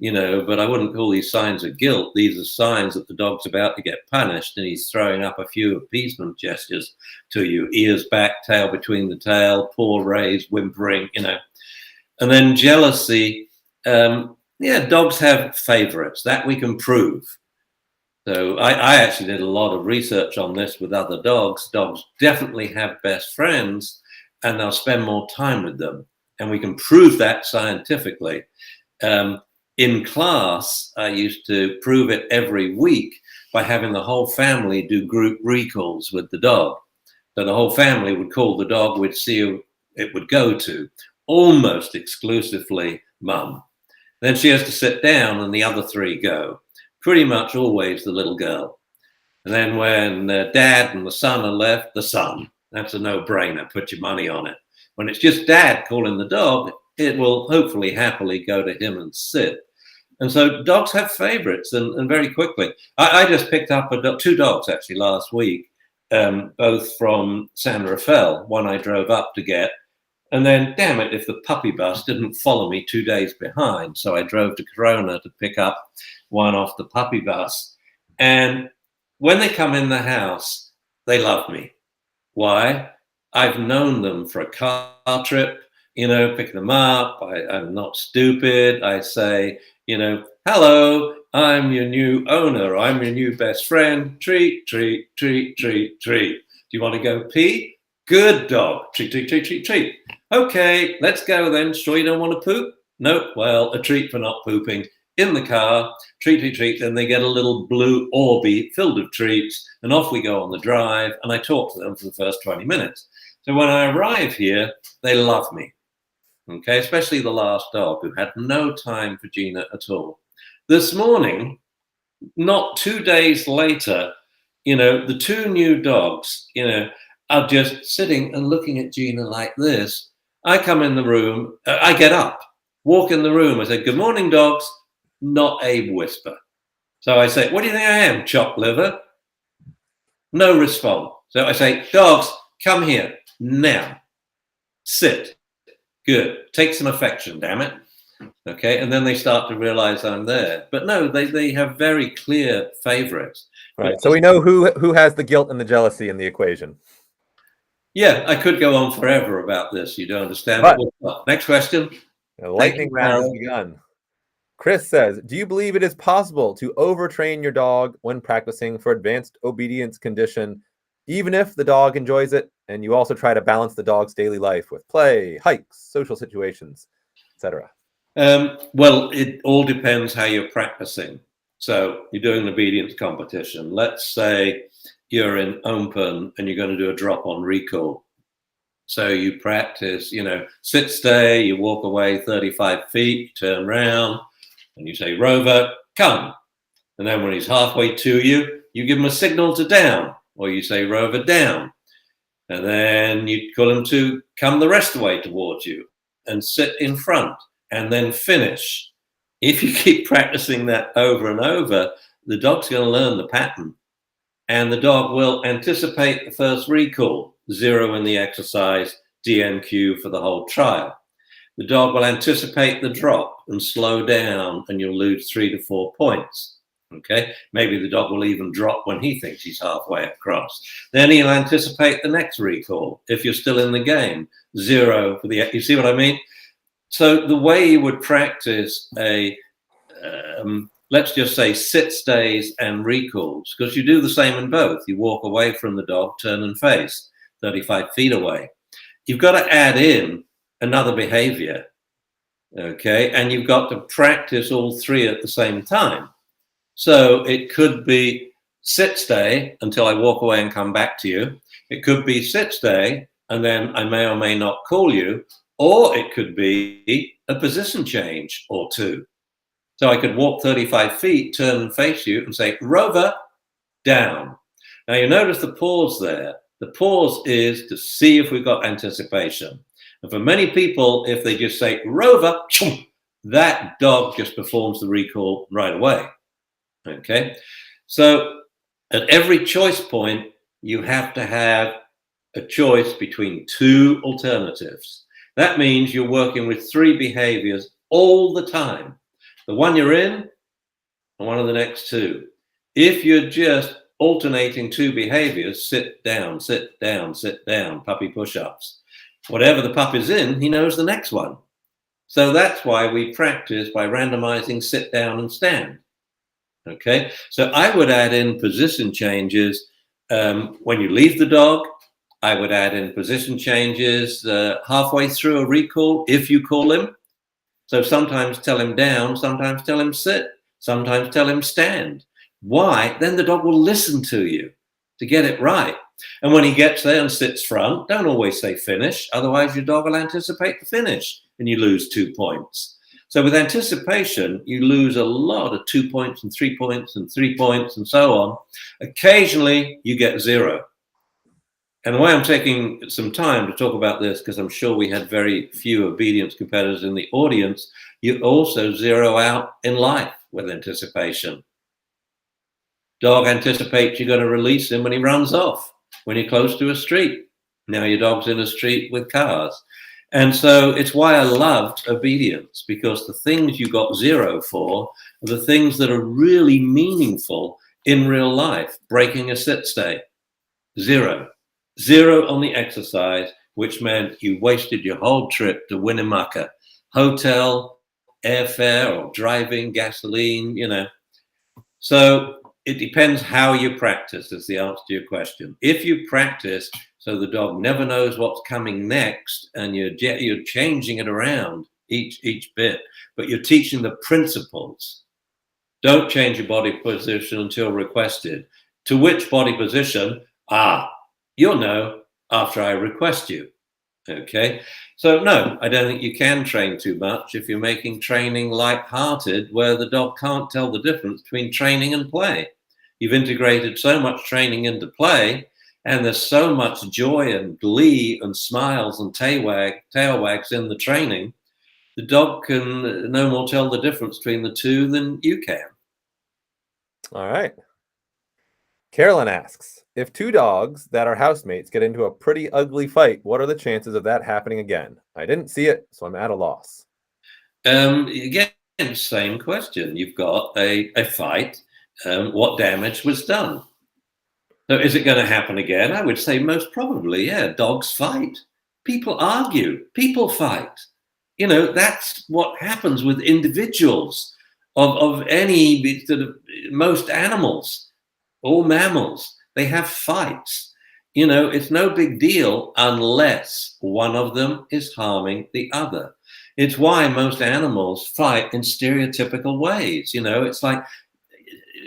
S1: But I wouldn't call these signs of guilt. These are signs that the dog's about to get punished and he's throwing up a few appeasement gestures to you. Ears back, tail between the tail, paw raised, whimpering, And then jealousy. Dogs have favorites. That we can prove. So I actually did a lot of research on this with other dogs. Dogs definitely have best friends and they'll spend more time with them. And we can prove that scientifically. In class, I used to prove it every week by having the whole family do group recalls with the dog. So the whole family would call the dog, we'd see who it would go to, almost exclusively mum. Then she has to sit down and the other three go. Pretty much always the little girl. And then when dad and the son are left, the son. That's a no-brainer. Put your money on it. When it's just dad calling the dog, it will hopefully happily go to him and sit. And so dogs have favorites, and very quickly. I just picked up two dogs actually last week, both from San Rafael. One I drove up to get, and then damn it, if the puppy bus didn't follow me 2 days behind. So I drove to Corona to pick up one off the puppy bus. And when they come in the house, they love me. Why? I've known them for a car trip. Picking them up. I'm not stupid. I say, hello, I'm your new owner. I'm your new best friend. Treat, treat, treat, treat, treat. Do you want to go pee? Good dog. Treat, treat, treat, treat, treat. Okay, let's go then. Sure you don't want to poop? Nope. Well, a treat for not pooping. In the car, treat, treat, treat. Then they get a little blue Orby filled with treats. And off we go on the drive. And I talk to them for the first 20 minutes. So when I arrive here, they love me. Okay, especially the last dog who had no time for Gina at all. This morning, not 2 days later, the two new dogs, are just sitting and looking at Gina like this. I come in the room, I get up, walk in the room. I say, good morning, dogs. Not a whisper. So I say, what do you think I am, chopped liver? No response. So I say, dogs, come here now. Sit. Good. Take some affection, damn it. Okay, and then they start to realize I'm there. But no, they have very clear favorites.
S2: Right. So we know who has the guilt and the jealousy in the equation.
S1: Yeah, I could go on forever about this. You don't understand, but
S2: But
S1: we'll stop. Next question.
S2: the
S1: Thank
S2: lightning
S1: you,
S2: round has
S1: Carol.
S2: begun. Chris says, do you believe it is possible to overtrain your dog when practicing for advanced obedience condition, even if the dog enjoys it, and you also try to balance the dog's daily life with play, hikes, social situations, etc.?
S1: Well, it all depends how you're practicing. So you're doing an obedience competition. Let's say you're in open and you're going to do a drop on recall. So you practice, sit, stay, you walk away 35 feet, turn around, and you say, Rover, come. And then when he's halfway to you, you give him a signal to down, or you say, Rover, down. And then you call him to come the rest of the way towards you and sit in front and then finish. If you keep practicing that over and over, the dog's going to learn the pattern and the dog will anticipate the first recall, 0 in the exercise, DNQ for the whole trial. The dog will anticipate the drop and slow down and you'll lose 3 to 4 points. Okay, maybe the dog will even drop when he thinks he's halfway across. Then he'll anticipate the next recall if you're still in the game. 0 for the, you see what I mean? So the way you would practice let's just say sit, stays, and recalls, because you do the same in both. You walk away from the dog, turn and face, 35 feet away. You've got to add in another behavior, okay? And you've got to practice all three at the same time. So it could be sit, stay until I walk away and come back to you. It could be sit, stay, and then I may or may not call you. Or it could be a position change or two. So I could walk 35 feet, turn and face you and say, Rover, down. Now you notice the pause there. The pause is to see if we've got anticipation. And for many people, if they just say, Rover, that dog just performs the recall right away. Okay, so at every choice point, you have to have a choice between two alternatives. That means you're working with three behaviors all the time. The one you're in and one of the next two. If you're just alternating two behaviors, sit down, puppy push-ups, whatever the pup is in, he knows the next one. So that's why we practice by randomizing sit down and stand. Okay, so I would add in position changes when you leave the dog. I would add in position changes halfway through a recall if you call him. So sometimes tell him down, sometimes tell him sit, sometimes tell him stand. Why? Then the dog will listen to you to get it right. And when he gets there and sits front, don't always say finish, otherwise your dog will anticipate the finish and you lose 2 points. So with anticipation, you lose a lot of 2 points and 3 points and 3 points and so on. Occasionally you get 0. And the way I'm taking some time to talk about this, because I'm sure we had very few obedience competitors in the audience, you also zero out in life with anticipation. Dog anticipates you're going to release him when he runs off, when you're close to a street. Now your dog's in a street with cars. And so it's why I loved obedience, because the things you got 0 for are the things that are really meaningful in real life. Breaking a sit stay, 0. 0 on the exercise, which meant you wasted your whole trip to Winnemucca. Hotel, airfare, or driving, gasoline, So it depends how you practice, is the answer to your question. If you practice so the dog never knows what's coming next, and you're changing it around each bit, but you're teaching the principles. Don't change your body position until requested. To which body position? You'll know after I request you. Okay, so no, I don't think you can train too much if you're making training light-hearted, where the dog can't tell the difference between training and play. You've integrated so much training into play, and there's so much joy and glee and smiles and tail wags in the training, the dog can no more tell the difference between the two than you can.
S2: All right. Carolyn asks, if two dogs that are housemates get into a pretty ugly fight, what are the chances of that happening again? I didn't see it, so I'm at a loss.
S1: Again, same question. You've got a fight. What damage was done? So is it going to happen again? I would say most probably, yeah. Dogs fight. People argue. People fight. You know, that's what happens with individuals of any sort of most animals, all mammals. They have fights. You know, it's no big deal unless one of them is harming the other. It's why most animals fight in stereotypical ways. You know, it's like,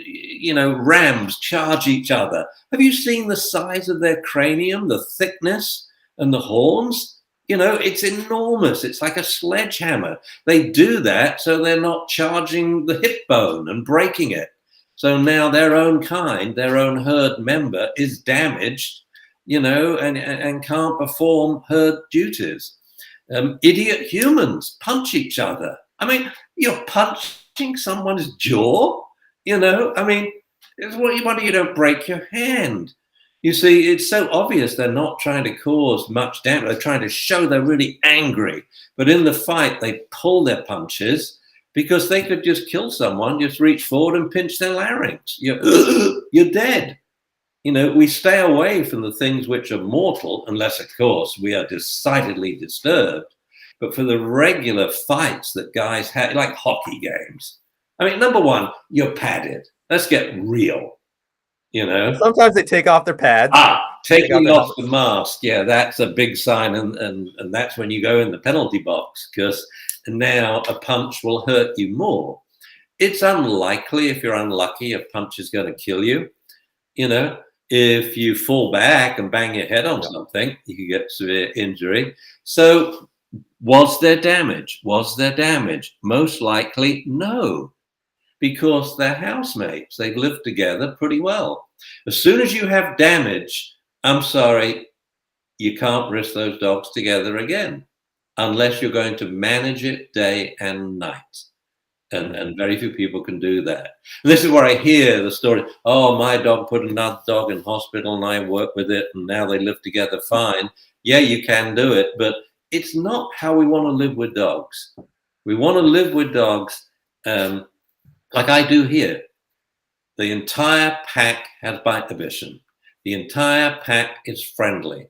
S1: you know, rams charge each other. Have you seen the size of their cranium, the thickness and the horns? You know, it's enormous. It's like a sledgehammer. They do that so they're not charging the hip bone and breaking it. So now their own kind, their own herd member is damaged, you know, and can't perform herd duties. Idiot humans punch each other. I mean, you're punching someone's jaw, you know? I mean, what do you don't break your hand? You see, it's so obvious they're not trying to cause much damage. They're trying to show they're really angry. But in the fight, they pull their punches because they could just kill someone, just reach forward and pinch their larynx. You're dead. You know, we stay away from the things which are mortal, unless, of course, we are decidedly disturbed. But for the regular fights that guys have, like hockey games, I mean, number one, you're padded. Let's get real. You know,
S2: sometimes they take off their pads.
S1: Taking off the mask, yeah, that's a big sign, and that's when you go in the penalty box, because now a punch will hurt you more. It's unlikely, if you're unlucky, a punch is going to kill you. You know, if you fall back and bang your head on something, you could get severe injury. So was there damage? Was there damage? Most likely, no. Because they're housemates. They've lived together pretty well. As soon as you have damage, I'm sorry, you can't risk those dogs together again, unless you're going to manage it day and night. And very few people can do that. And this is where I hear the story, oh, my dog put another dog in hospital and I work with it and now they live together fine. Yeah, you can do it, but it's not how we want to live with dogs. We want to live with dogs like I do here. The entire pack has bite division. The entire pack is friendly.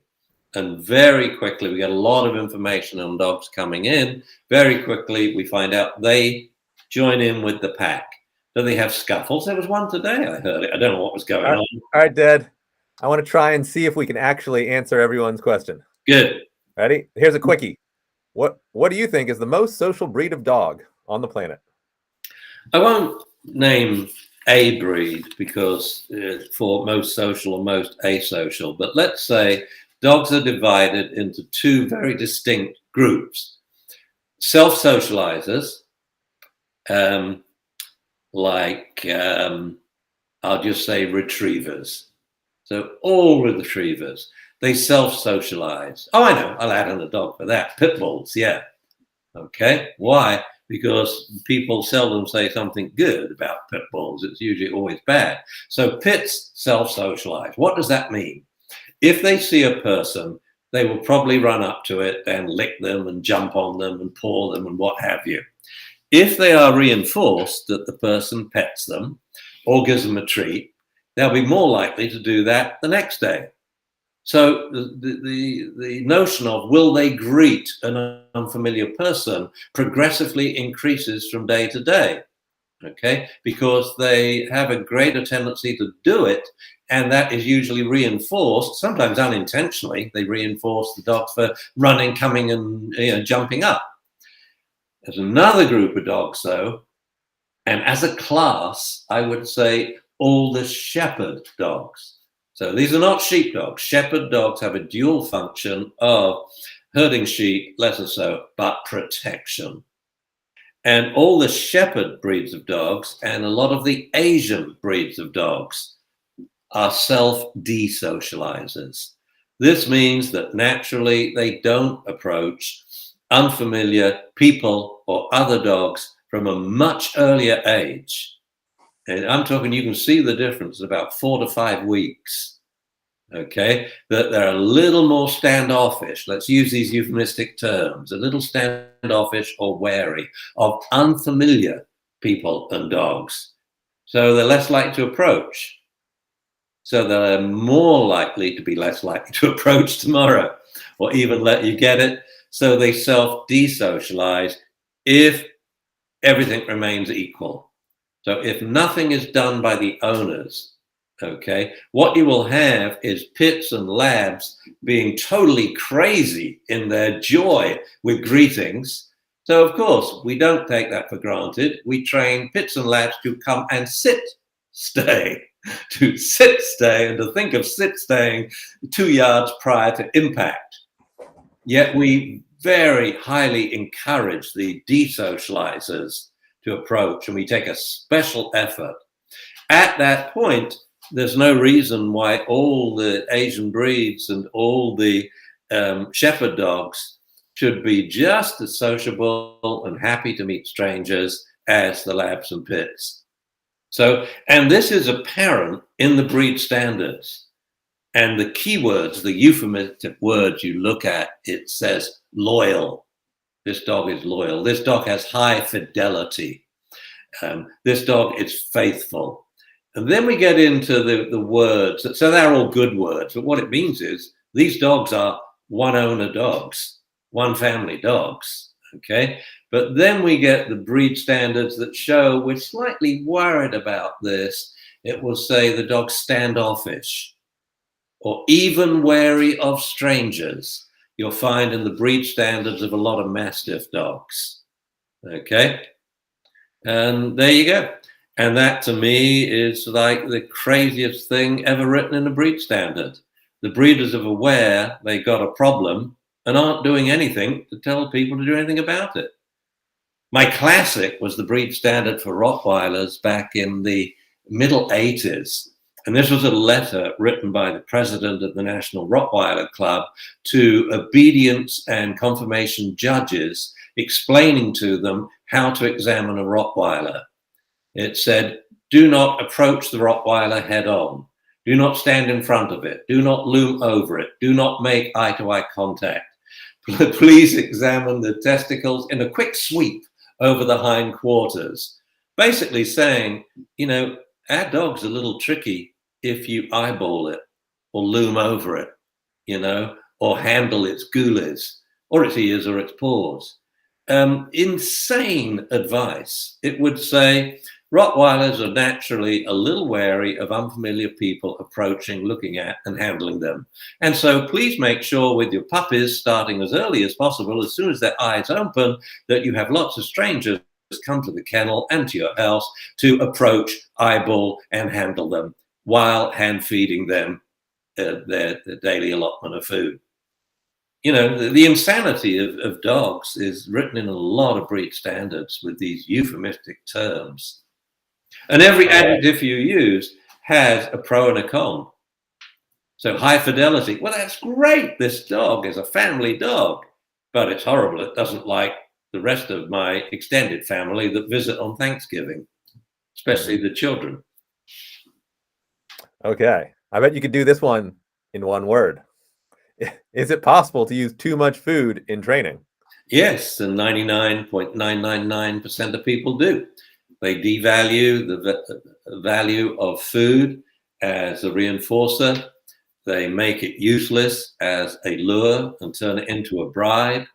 S1: And very quickly, we get a lot of information on dogs coming in. Very quickly, we find out they join in with the pack. Do they have scuffles? There was one today, I heard it. I don't know what was going on.
S2: All right, Dad. I want to try and see if we can actually answer everyone's question.
S1: Good.
S2: Ready? Here's a quickie. What do you think is the most social breed of dog on the planet?
S1: I won't name a breed because for most social or most asocial, but let's say dogs are divided into two very distinct groups. Self-socializers, I'll just say retrievers. So all retrievers, they self-socialize. Oh, I know, I'll add in a dog for that. Pit bulls, yeah. Okay, why? Because people seldom say something good about pit bulls. It's usually always bad. So pits self-socialize. What does that mean? If they see a person, they will probably run up to it and lick them and jump on them and paw them and what have you. If they are reinforced that the person pets them or gives them a treat, they'll be more likely to do that the next day. So the notion of will they greet an unfamiliar person progressively increases from day to day, okay? Because they have a greater tendency to do it, and that is usually reinforced, sometimes unintentionally. They reinforce the dogs for running, coming, and jumping up. There's another group of dogs, though, and as a class, I would say all the shepherd dogs. So these are not sheep dogs. Shepherd dogs have a dual function of herding sheep, less so, but protection. And all the shepherd breeds of dogs and a lot of the Asian breeds of dogs are self-desocializers. This means that naturally they don't approach unfamiliar people or other dogs from a much earlier age. And I'm talking, you can see the difference in about 4 to 5 weeks, that they're a little more standoffish. Let's use these euphemistic terms, a little standoffish standoffish or wary of unfamiliar people and dogs. So they're less likely to approach. So they're more likely to be less likely to approach tomorrow or even let you get it. So they self-desocialize if everything remains equal. So if nothing is done by the owners, okay, what you will have is pits and labs being totally crazy in their joy with greetings. So of course, we don't take that for granted. We train pits and labs to come and sit, stay, to sit, stay, and to think of sit, staying 2 yards prior to impact. Yet we very highly encourage the desocializers to approach, and we take a special effort. At that point, there's no reason why all the Asian breeds and all the shepherd dogs should be just as sociable and happy to meet strangers as the labs and pits. So, and this is apparent in the breed standards. And the keywords, the euphemistic words you look at, it says loyal. This dog is loyal. This dog has high fidelity. This dog is faithful. And then we get into the words. So they're all good words. But what it means is these dogs are one owner dogs, one family dogs. Okay. But then we get the breed standards that show we're slightly worried about this. It will say the dog's standoffish, or even wary of strangers. You'll find in the breed standards of a lot of Mastiff dogs. Okay. And there you go. And that to me is like the craziest thing ever written in a breed standard. The breeders are aware they got a problem and aren't doing anything to tell people to do anything about it. My classic was the breed standard for Rottweilers back in the middle 80s. And this was a letter written by the president of the National Rottweiler Club to obedience and confirmation judges, explaining to them how to examine a Rottweiler. It said, do not approach the Rottweiler head on. Do not stand in front of it. Do not loom over it. Do not make eye-to-eye contact. Please examine the testicles in a quick sweep over the hindquarters. Basically saying, you know, our dog's a little tricky if you eyeball it or loom over it, you know, or handle its goolies or its ears or its paws. Insane advice. It would say Rottweilers are naturally a little wary of unfamiliar people approaching, looking at, and handling them. And so please make sure with your puppies, starting as early as possible, as soon as their eyes open, that you have lots of strangers come to the kennel and to your house to approach, eyeball, and handle them while hand feeding them their daily allotment of food. You know, the insanity of dogs is written in a lot of breed standards with these euphemistic terms. And every adjective you use has a pro and a con. So high fidelity, well, that's great. This dog is a family dog, but it's horrible. It doesn't like the rest of my extended family that visit on Thanksgiving, especially the children.
S2: Okay. I bet you could do this one in one word. Is it possible to use too much food in training?
S1: Yes, and 99.999% of people do. They devalue the value of food as a reinforcer. They make it useless as a lure and turn it into a bribe.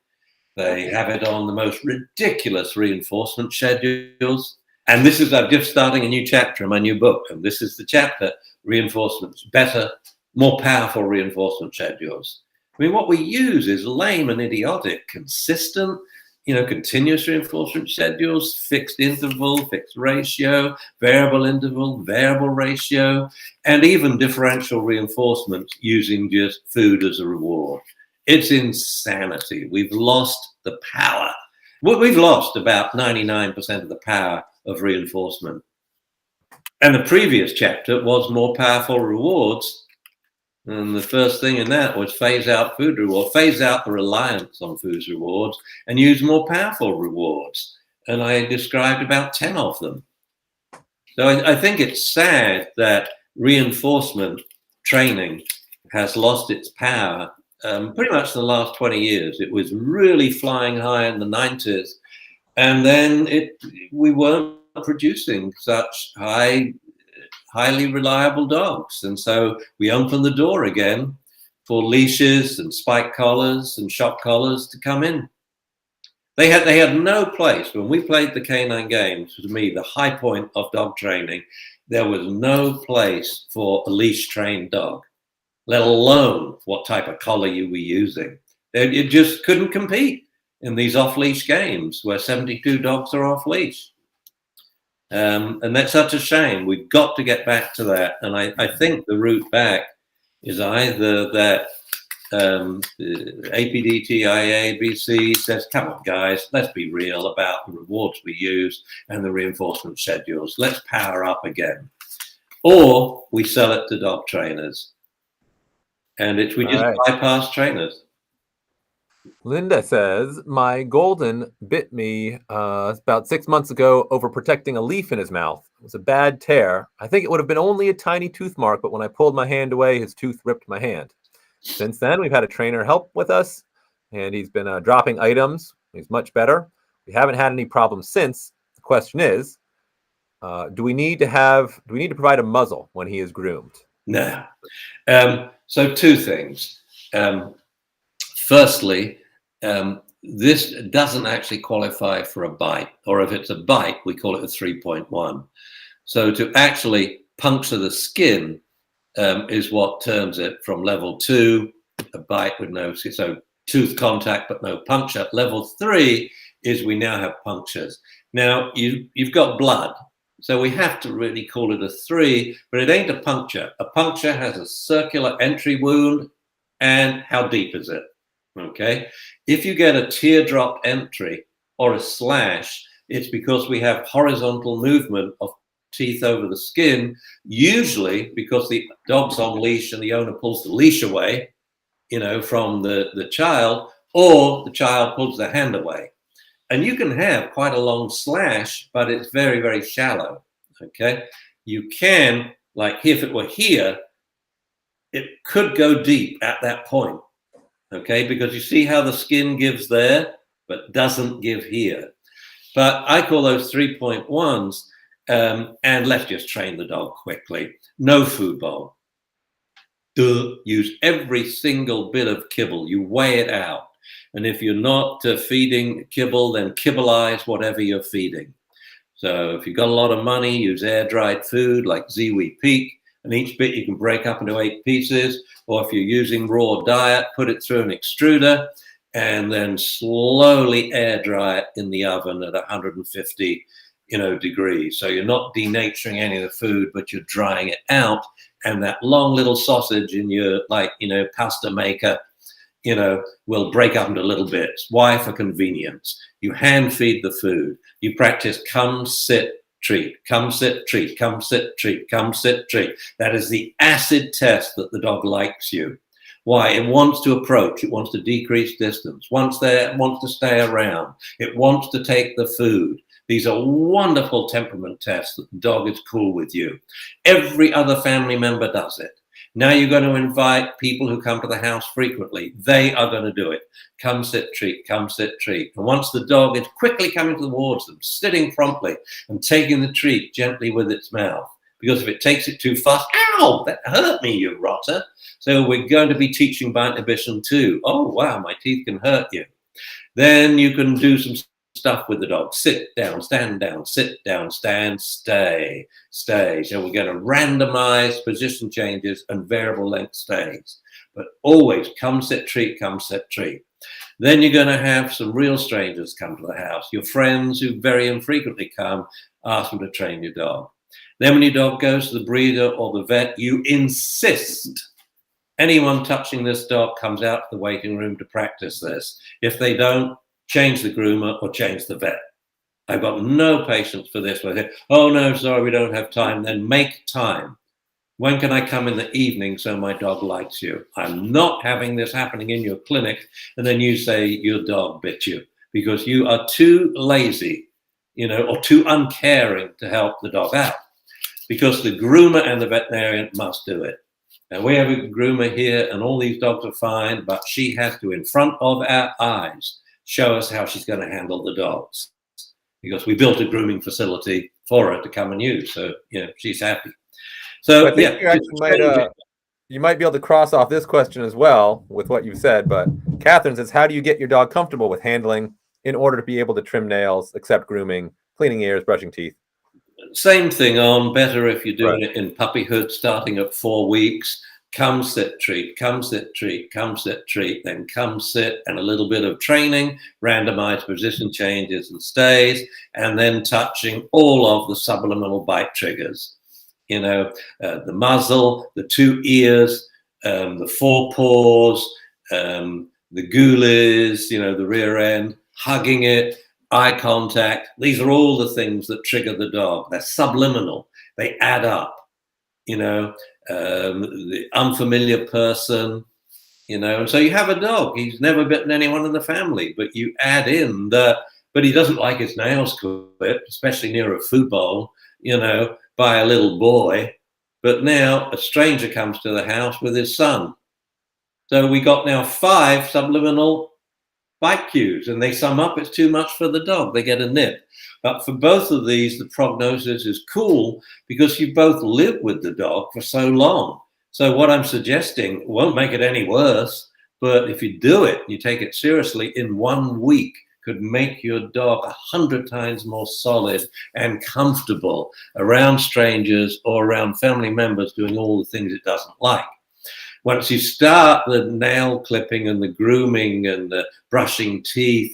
S1: They have it on the most ridiculous reinforcement schedules. And this is, I'm just starting a new chapter in my new book. And this is the chapter, Reinforcements, Better, More Powerful Reinforcement Schedules. I mean, what we use is lame and idiotic, consistent, you know, continuous reinforcement schedules, fixed interval, fixed ratio, variable interval, variable ratio, and even differential reinforcement using just food as a reward. It's insanity. We've lost the power. We've lost about 99% of the power of reinforcement. And the previous chapter was more powerful rewards. And the first thing in that was phase out food reward, phase out the reliance on food rewards and use more powerful rewards. And I described about 10 of them. So I think it's sad that reinforcement training has lost its power pretty much the last 20 years. It was really flying high in the 90s. And then we weren't producing such highly reliable dogs. And so we opened the door again for leashes and spike collars and shock collars to come in. They had no place. When we played the canine games, to me, the high point of dog training, there was no place for a leash trained dog, let alone what type of collar you were using. It just couldn't compete in these off-leash games where 72 dogs are off-leash. And that's such a shame. We've got to get back to that. And I think the route back is either that APDTIA-BC says, come on, guys, let's be real about the rewards we use and the reinforcement schedules. Let's power up again. Or we sell it to dog trainers. And we just bypass trainers.
S2: Linda says, my golden bit me about 6 months ago over protecting a leaf in his mouth. It was a bad tear. I think it would have been only a tiny tooth mark, but when I pulled my hand away, his tooth ripped my hand. Since then, we've had a trainer help with us, and he's been dropping items. He's much better. We haven't had any problems since. The question is, do we need to provide a muzzle when he is groomed?
S1: No. So two things. Firstly, this doesn't actually qualify for a bite, or if it's a bite, we call it a 3.1. So to actually puncture the skin is what turns it from level 2, a bite with no, so tooth contact but no puncture. Level 3 is we now have punctures. Now you've got blood, so we have to really call it a 3, but it ain't a puncture. A puncture has a circular entry wound, and how deep is it? Okay, if you get a teardrop entry or a slash, it's because we have horizontal movement of teeth over the skin, usually because the dog's on leash and the owner pulls the leash away, from the child, or the child pulls the hand away. And you can have quite a long slash, but it's very, very shallow. Okay, you can, like if it were here, it could go deep at that point. Okay, because you see how the skin gives there, but doesn't give here. But I call those 3.1s, and let's just train the dog quickly. No food bowl. Use every single bit of kibble. You weigh it out. And if you're not feeding kibble, then kibbleize whatever you're feeding. So if you've got a lot of money, use air-dried food like Ziwi Peak, and each bit you can break up into 8 pieces. Or if you're using raw diet, put it through an extruder and then slowly air dry it in the oven at 150 degrees. So you're not denaturing any of the food, but you're drying it out. And that long little sausage in your pasta maker, will break up into little bits. Why? For convenience. You hand feed the food. You practice come, sit, treat, come, sit, treat, come, sit, treat, come, sit, treat. That is the acid test that the dog likes you. Why? It wants to approach. It wants to decrease distance. Once there, it wants to stay around. It wants to take the food. These are wonderful temperament tests that the dog is cool with you. Every other family member does it. Now you're going to invite people who come to the house frequently. They are going to do it. Come, sit, treat, come, sit, treat. And once the dog is quickly coming towards them, sitting promptly and taking the treat gently with its mouth. Because if it takes it too fast, ow, that hurt me, you rotter. So we're going to be teaching bite inhibition too. Oh, wow, my teeth can hurt you. Then you can do some stuff with the dog. Sit down, sit down, stand, stay, stay. So we're going to randomize position changes and variable length stays. But always come, sit, treat, come, sit, treat. Then you're going to have some real strangers come to the house. Your friends who very infrequently come, ask them to train your dog. Then when your dog goes to the breeder or the vet, you insist anyone touching this dog comes out to the waiting room to practice this. If they don't, change the groomer or change the vet. I've got no patience for this. Where they say, oh no, sorry, we don't have time. Then make time. When can I come in the evening so my dog likes you? I'm not having this happening in your clinic. And then you say your dog bit you because you are too lazy, or too uncaring to help the dog out. Because the groomer and the veterinarian must do it. And we have a groomer here, and all these dogs are fine, but she has to, in front of our eyes, show us how she's going to handle the dogs, because we built a grooming facility for her to come and use. So, she's happy. So,
S2: I think you might be able to cross off this question as well with what you've said. But Catherine says, how do you get your dog comfortable with handling in order to be able to trim nails, accept grooming, cleaning ears, brushing teeth?
S1: Same thing on, better if you're doing it in puppyhood, starting at 4 weeks. Come, sit, treat, come, sit, treat, come, sit, treat, then come, sit, and a little bit of training, randomized position changes and stays, and then touching all of the subliminal bite triggers. The muzzle, the 2 ears, the 4 paws, the goolies, the rear end, hugging it, eye contact. These are all the things that trigger the dog. They're subliminal. They add up. The unfamiliar person, and so you have a dog. He's never bitten anyone in the family, but you add in but he doesn't like his nails clipped, especially near a food bowl, by a little boy. But now a stranger comes to the house with his son. So we got now 5 subliminal bite cues, and they sum up. It's too much for the dog. They get a nip. But for both of these, the prognosis is cool because you both live with the dog for so long. So what I'm suggesting won't make it any worse, but if you do it, you take it seriously, in 1 week could make your dog 100 times more solid and comfortable around strangers or around family members doing all the things it doesn't like. Once you start the nail clipping and the grooming and the brushing teeth,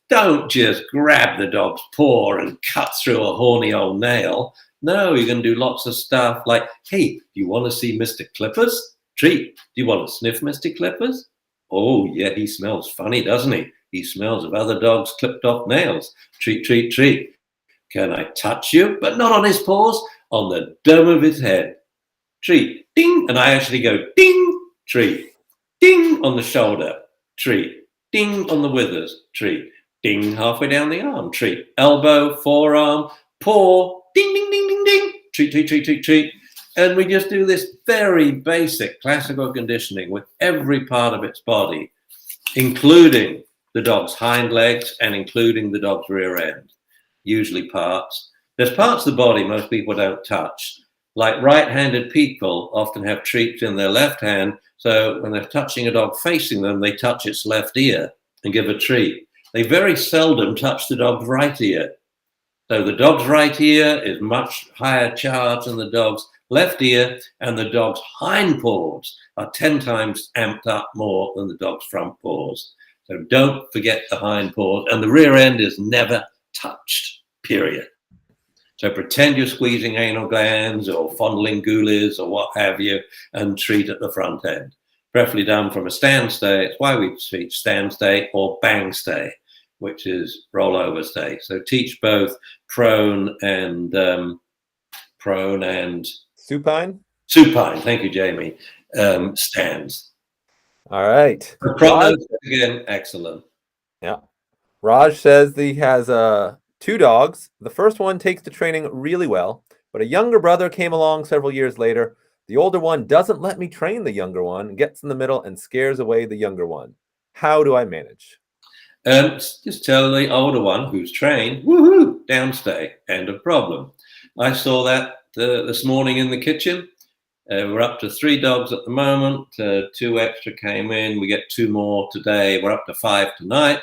S1: don't just grab the dog's paw and cut through a horny old nail. No, you're going to do lots of stuff like, hey, do you want to see Mr. Clippers? Treat. Do you want to sniff Mr. Clippers? Oh, yeah, he smells funny, doesn't he? He smells of other dogs' clipped off nails. Treat, treat, treat. Can I touch you? But not on his paws, on the dome of his head. Treat, ding, and I actually go ding, treat, ding on the shoulder, treat, ding on the withers, treat, ding halfway down the arm, treat, elbow, forearm, paw, ding, ding, ding, ding, ding, treat, treat, treat, treat, treat. And we just do this very basic classical conditioning with every part of its body, including the dog's hind legs and including the dog's rear end, usually parts. There's parts of the body most people don't touch. Like right-handed people often have treats in their left hand, so when they're touching a dog facing them, they touch its left ear and give a treat. They very seldom touch the dog's right ear. So the dog's right ear is much higher charge than the dog's left ear, and the dog's hind paws are 10 times amped up more than the dog's front paws. So don't forget the hind paws, and the rear end is never touched, period. So pretend you're squeezing anal glands or fondling goolies or what have you, and treat at the front end. Preferably done from a stand stay. It's why we teach stand stay or bang stay, which is rollover stay. So teach both prone and
S2: supine.
S1: Supine. Thank you, Jamie. Stands.
S2: All right.
S1: The prognosis again, excellent.
S2: Yeah. Raj says he has 2 dogs. The first one takes to training really well, but a younger brother came along several years later. The older one doesn't let me train the younger one, gets in the middle and scares away the younger one. How do I manage?
S1: Just tell the older one who's trained, woohoo, downstay, end of problem. I saw that this morning in the kitchen. We're up to 3 dogs at the moment. 2 extra came in. We get 2 more today. We're up to 5 tonight.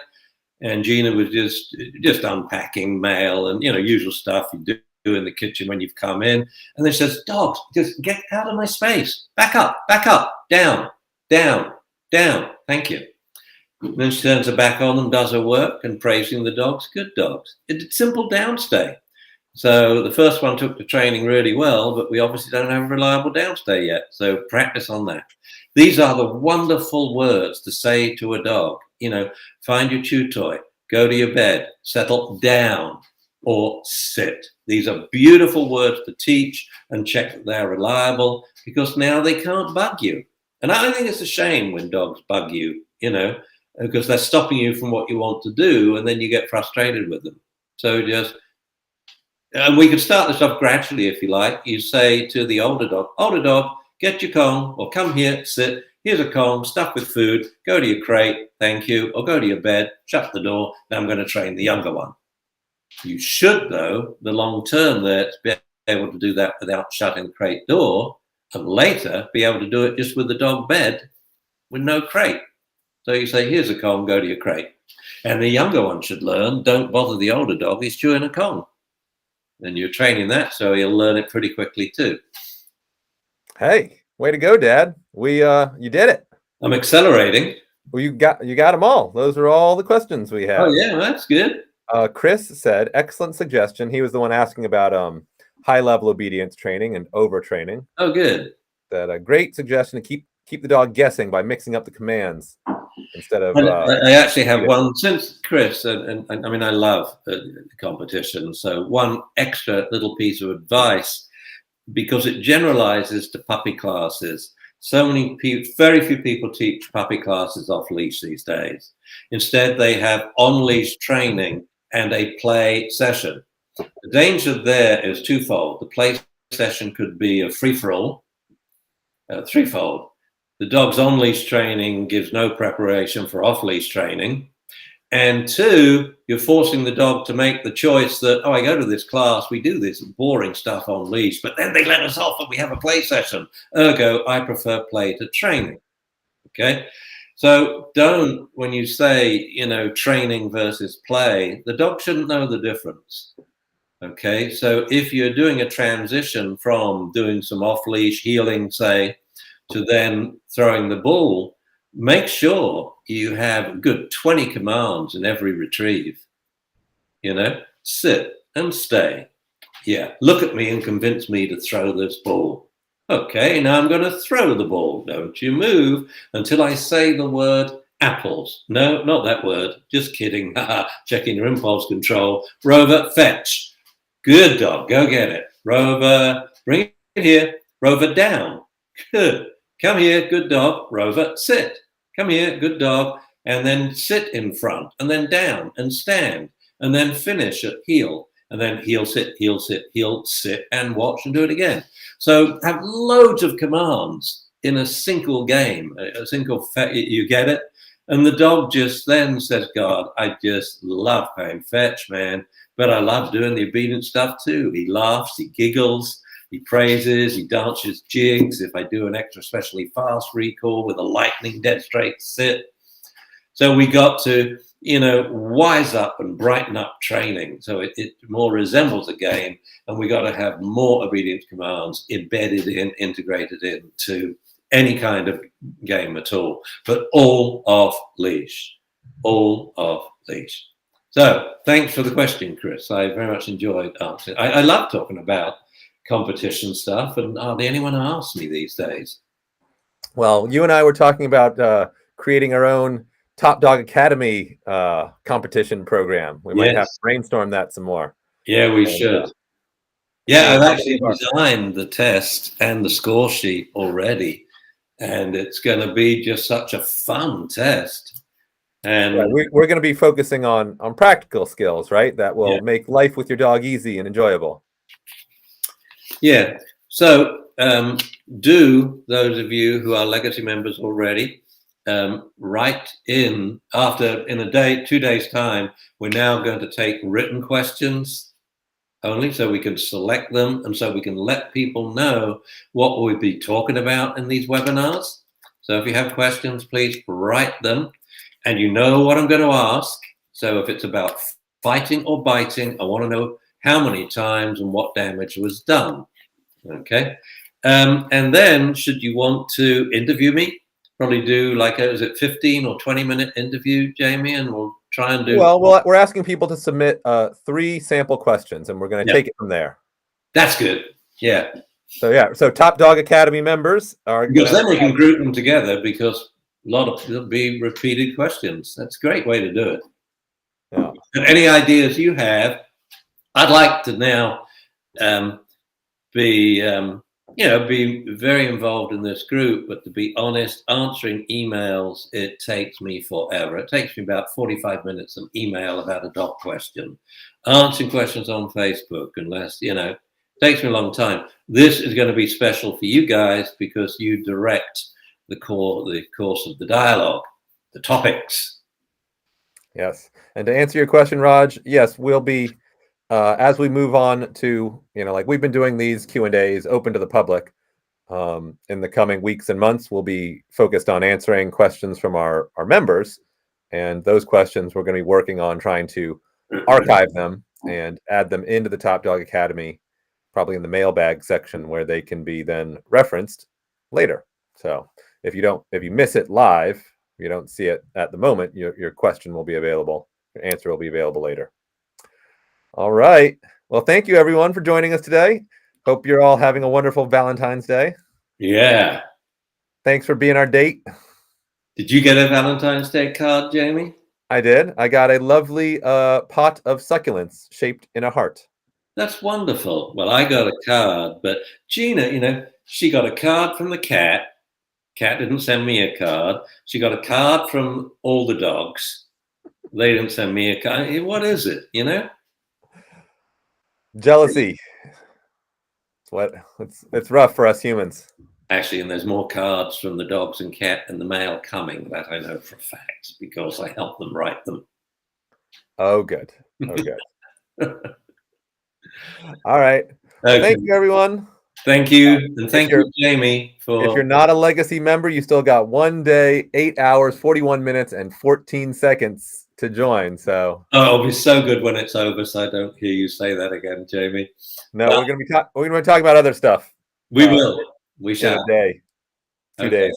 S1: And Gina was just unpacking mail and, usual stuff you do in the kitchen when you've come in. And then she says, dogs, just get out of my space. Back up, down, down, down. Thank you. And then she turns her back on and does her work and praising the dogs, good dogs. It's simple downstay. So the first one took the training really well, but we obviously don't have a reliable downstay yet. So practice on that. These are the wonderful words to say to a dog. Find your chew toy, go to your bed, settle down, or sit. These are beautiful words to teach and check that they're reliable, because now they can't bug you. And I think it's a shame when dogs bug you, because they're stopping you from what you want to do, and then you get frustrated with them. So and we could start this off gradually if you like. You say to the older dog, get your comb, or come here, sit. Here's a comb stuffed with food. Go to your crate, thank you, or go to your bed, shut the door. Now I'm going to train the younger one. You should, though, the long term there, be able to do that without shutting the crate door, and later be able to do it just with the dog bed with no crate. So you say, here's a comb, go to your crate. And the younger one should learn, don't bother the older dog, he's chewing a comb. And you're training that, so he'll learn it pretty quickly too.
S2: Hey, way to go, Dad. You did it.
S1: I'm accelerating.
S2: Well, you got them all. Those are all the questions we have.
S1: Oh yeah, that's good.
S2: Chris said, excellent suggestion. He was the one asking about high-level obedience training and overtraining.
S1: Oh, good.
S2: That a great suggestion to keep the dog guessing by mixing up the commands instead of.
S1: I actually have one since Chris, and I mean I love competition. So one extra little piece of advice, because it generalizes to puppy classes. So many people, very few people teach puppy classes off leash these days. Instead, they have on leash training and a play session. The danger there is twofold. The play session could be a free-for-all, threefold. The dog's on-leash training gives no preparation for off-leash training. And two, you're forcing the dog to make the choice that, oh, I go to this class, we do this boring stuff on leash, but then they let us off and we have a play session. Ergo, I prefer play to training. Okay? So don't, when you say, training versus play, the dog shouldn't know the difference. Okay? So if you're doing a transition from doing some off-leash healing, say, to then throwing the ball, make sure you have a good 20 commands in every retrieve. Sit and stay. Yeah, look at me and convince me to throw this ball. Okay, now I'm going to throw the ball. Don't you move until I say the word apples. No, not that word. Just kidding. Checking your impulse control. Rover, fetch. Good dog. Go get it. Rover, bring it here. Rover, down. Good. Come here. Good dog. Rover, sit. Come here. Good dog. And then sit in front. And then down and stand. And then finish at heel. And then heel, sit, and watch and do it again. So have loads of commands in a single game, you get it? And the dog just then says, God, I just love playing fetch, man, but I love doing the obedient stuff too. He laughs, he giggles, he praises, he dances jigs. If I do an extra especially fast recall with a lightning dead straight sit. So we got to, wise up and brighten up training. So it more resembles a game, and we got to have more obedience commands embedded in, integrated into any kind of game at all, but all off leash, So thanks for the question, Chris. I very much enjoyed answering. I love talking about competition stuff, and hardly anyone asks me these days.
S2: Well, you and I were talking about creating our own Top Dog Academy competition program. We might have to brainstorm that some more.
S1: Yeah, we should. I've actually designed the test and the score sheet already, and it's going to be just such a fun test. And
S2: we're going to be focusing on practical skills, right? That will make life with your dog easy and enjoyable. Yeah.
S1: So do those of you who are legacy members already, write in a day, 2 days time, we're now going to take written questions only, so we can select them and so we can let people know what we'll be talking about in these webinars. So if you have questions, please write them, and you know what I'm going to ask. So if it's about fighting or biting, I want to know how many times and what damage was done. Okay. And then should you want to interview me, probably do like is it 15 or 20-minute interview, Jamie, and we'll try and do.
S2: Well, we're asking people to submit 3 sample questions, and we're going to take it from there.
S1: That's good. Yeah.
S2: So Top Dog Academy members are
S1: because then we can group them together, because there'll be repeated questions. That's a great way to do it.
S2: Yeah.
S1: And any ideas you have, I'd like to now be very involved in this group, but to be honest, answering emails, it takes me forever. It takes me about 45 minutes an email about a dog question. Answering questions on Facebook, unless, Takes me a long time. This is going to be special for you guys because you direct the course of the dialogue, the topics.
S2: Yes. And to answer your question, Raj, yes, we'll be as we move on to, like we've been doing these Q&As open to the public. In the coming weeks and months, we'll be focused on answering questions from our members. And those questions we're going to be working on trying to archive them and add them into the Top Dog Academy, probably in the mailbag section where they can be then referenced later. So if you miss it live, you don't see it at the moment, your question will be available. Your answer will be available later. All right. Well, thank you everyone for joining us today. Hope you're all having a wonderful Valentine's Day.
S1: Yeah.
S2: Thanks for being our date.
S1: Did you get a Valentine's Day card, Jamie?
S2: I did. I got a lovely pot of succulents shaped in a heart.
S1: That's wonderful. Well, I got a card, but Gina, she got a card from the cat. Cat didn't send me a card. She got a card from all the dogs. They didn't send me a card. What is it,
S2: Jealousy. It's rough for us humans.
S1: Actually, and there's more cards from the dogs and cat in the mail coming. That I know for a fact because I helped them write them.
S2: Oh, good. Oh, good. All right. Okay. Thank you, everyone.
S1: Thank you. And thank you, Jamie.
S2: If you're not a Legacy member, you still got 1 day, 8 hours, 41 minutes, and 14 seconds to join. So
S1: it'll be so good when it's over, so I don't hear you say that again, Jamie.
S2: No, we're gonna be talking about other stuff.
S1: We will. We shall.
S2: In a day. 2 days.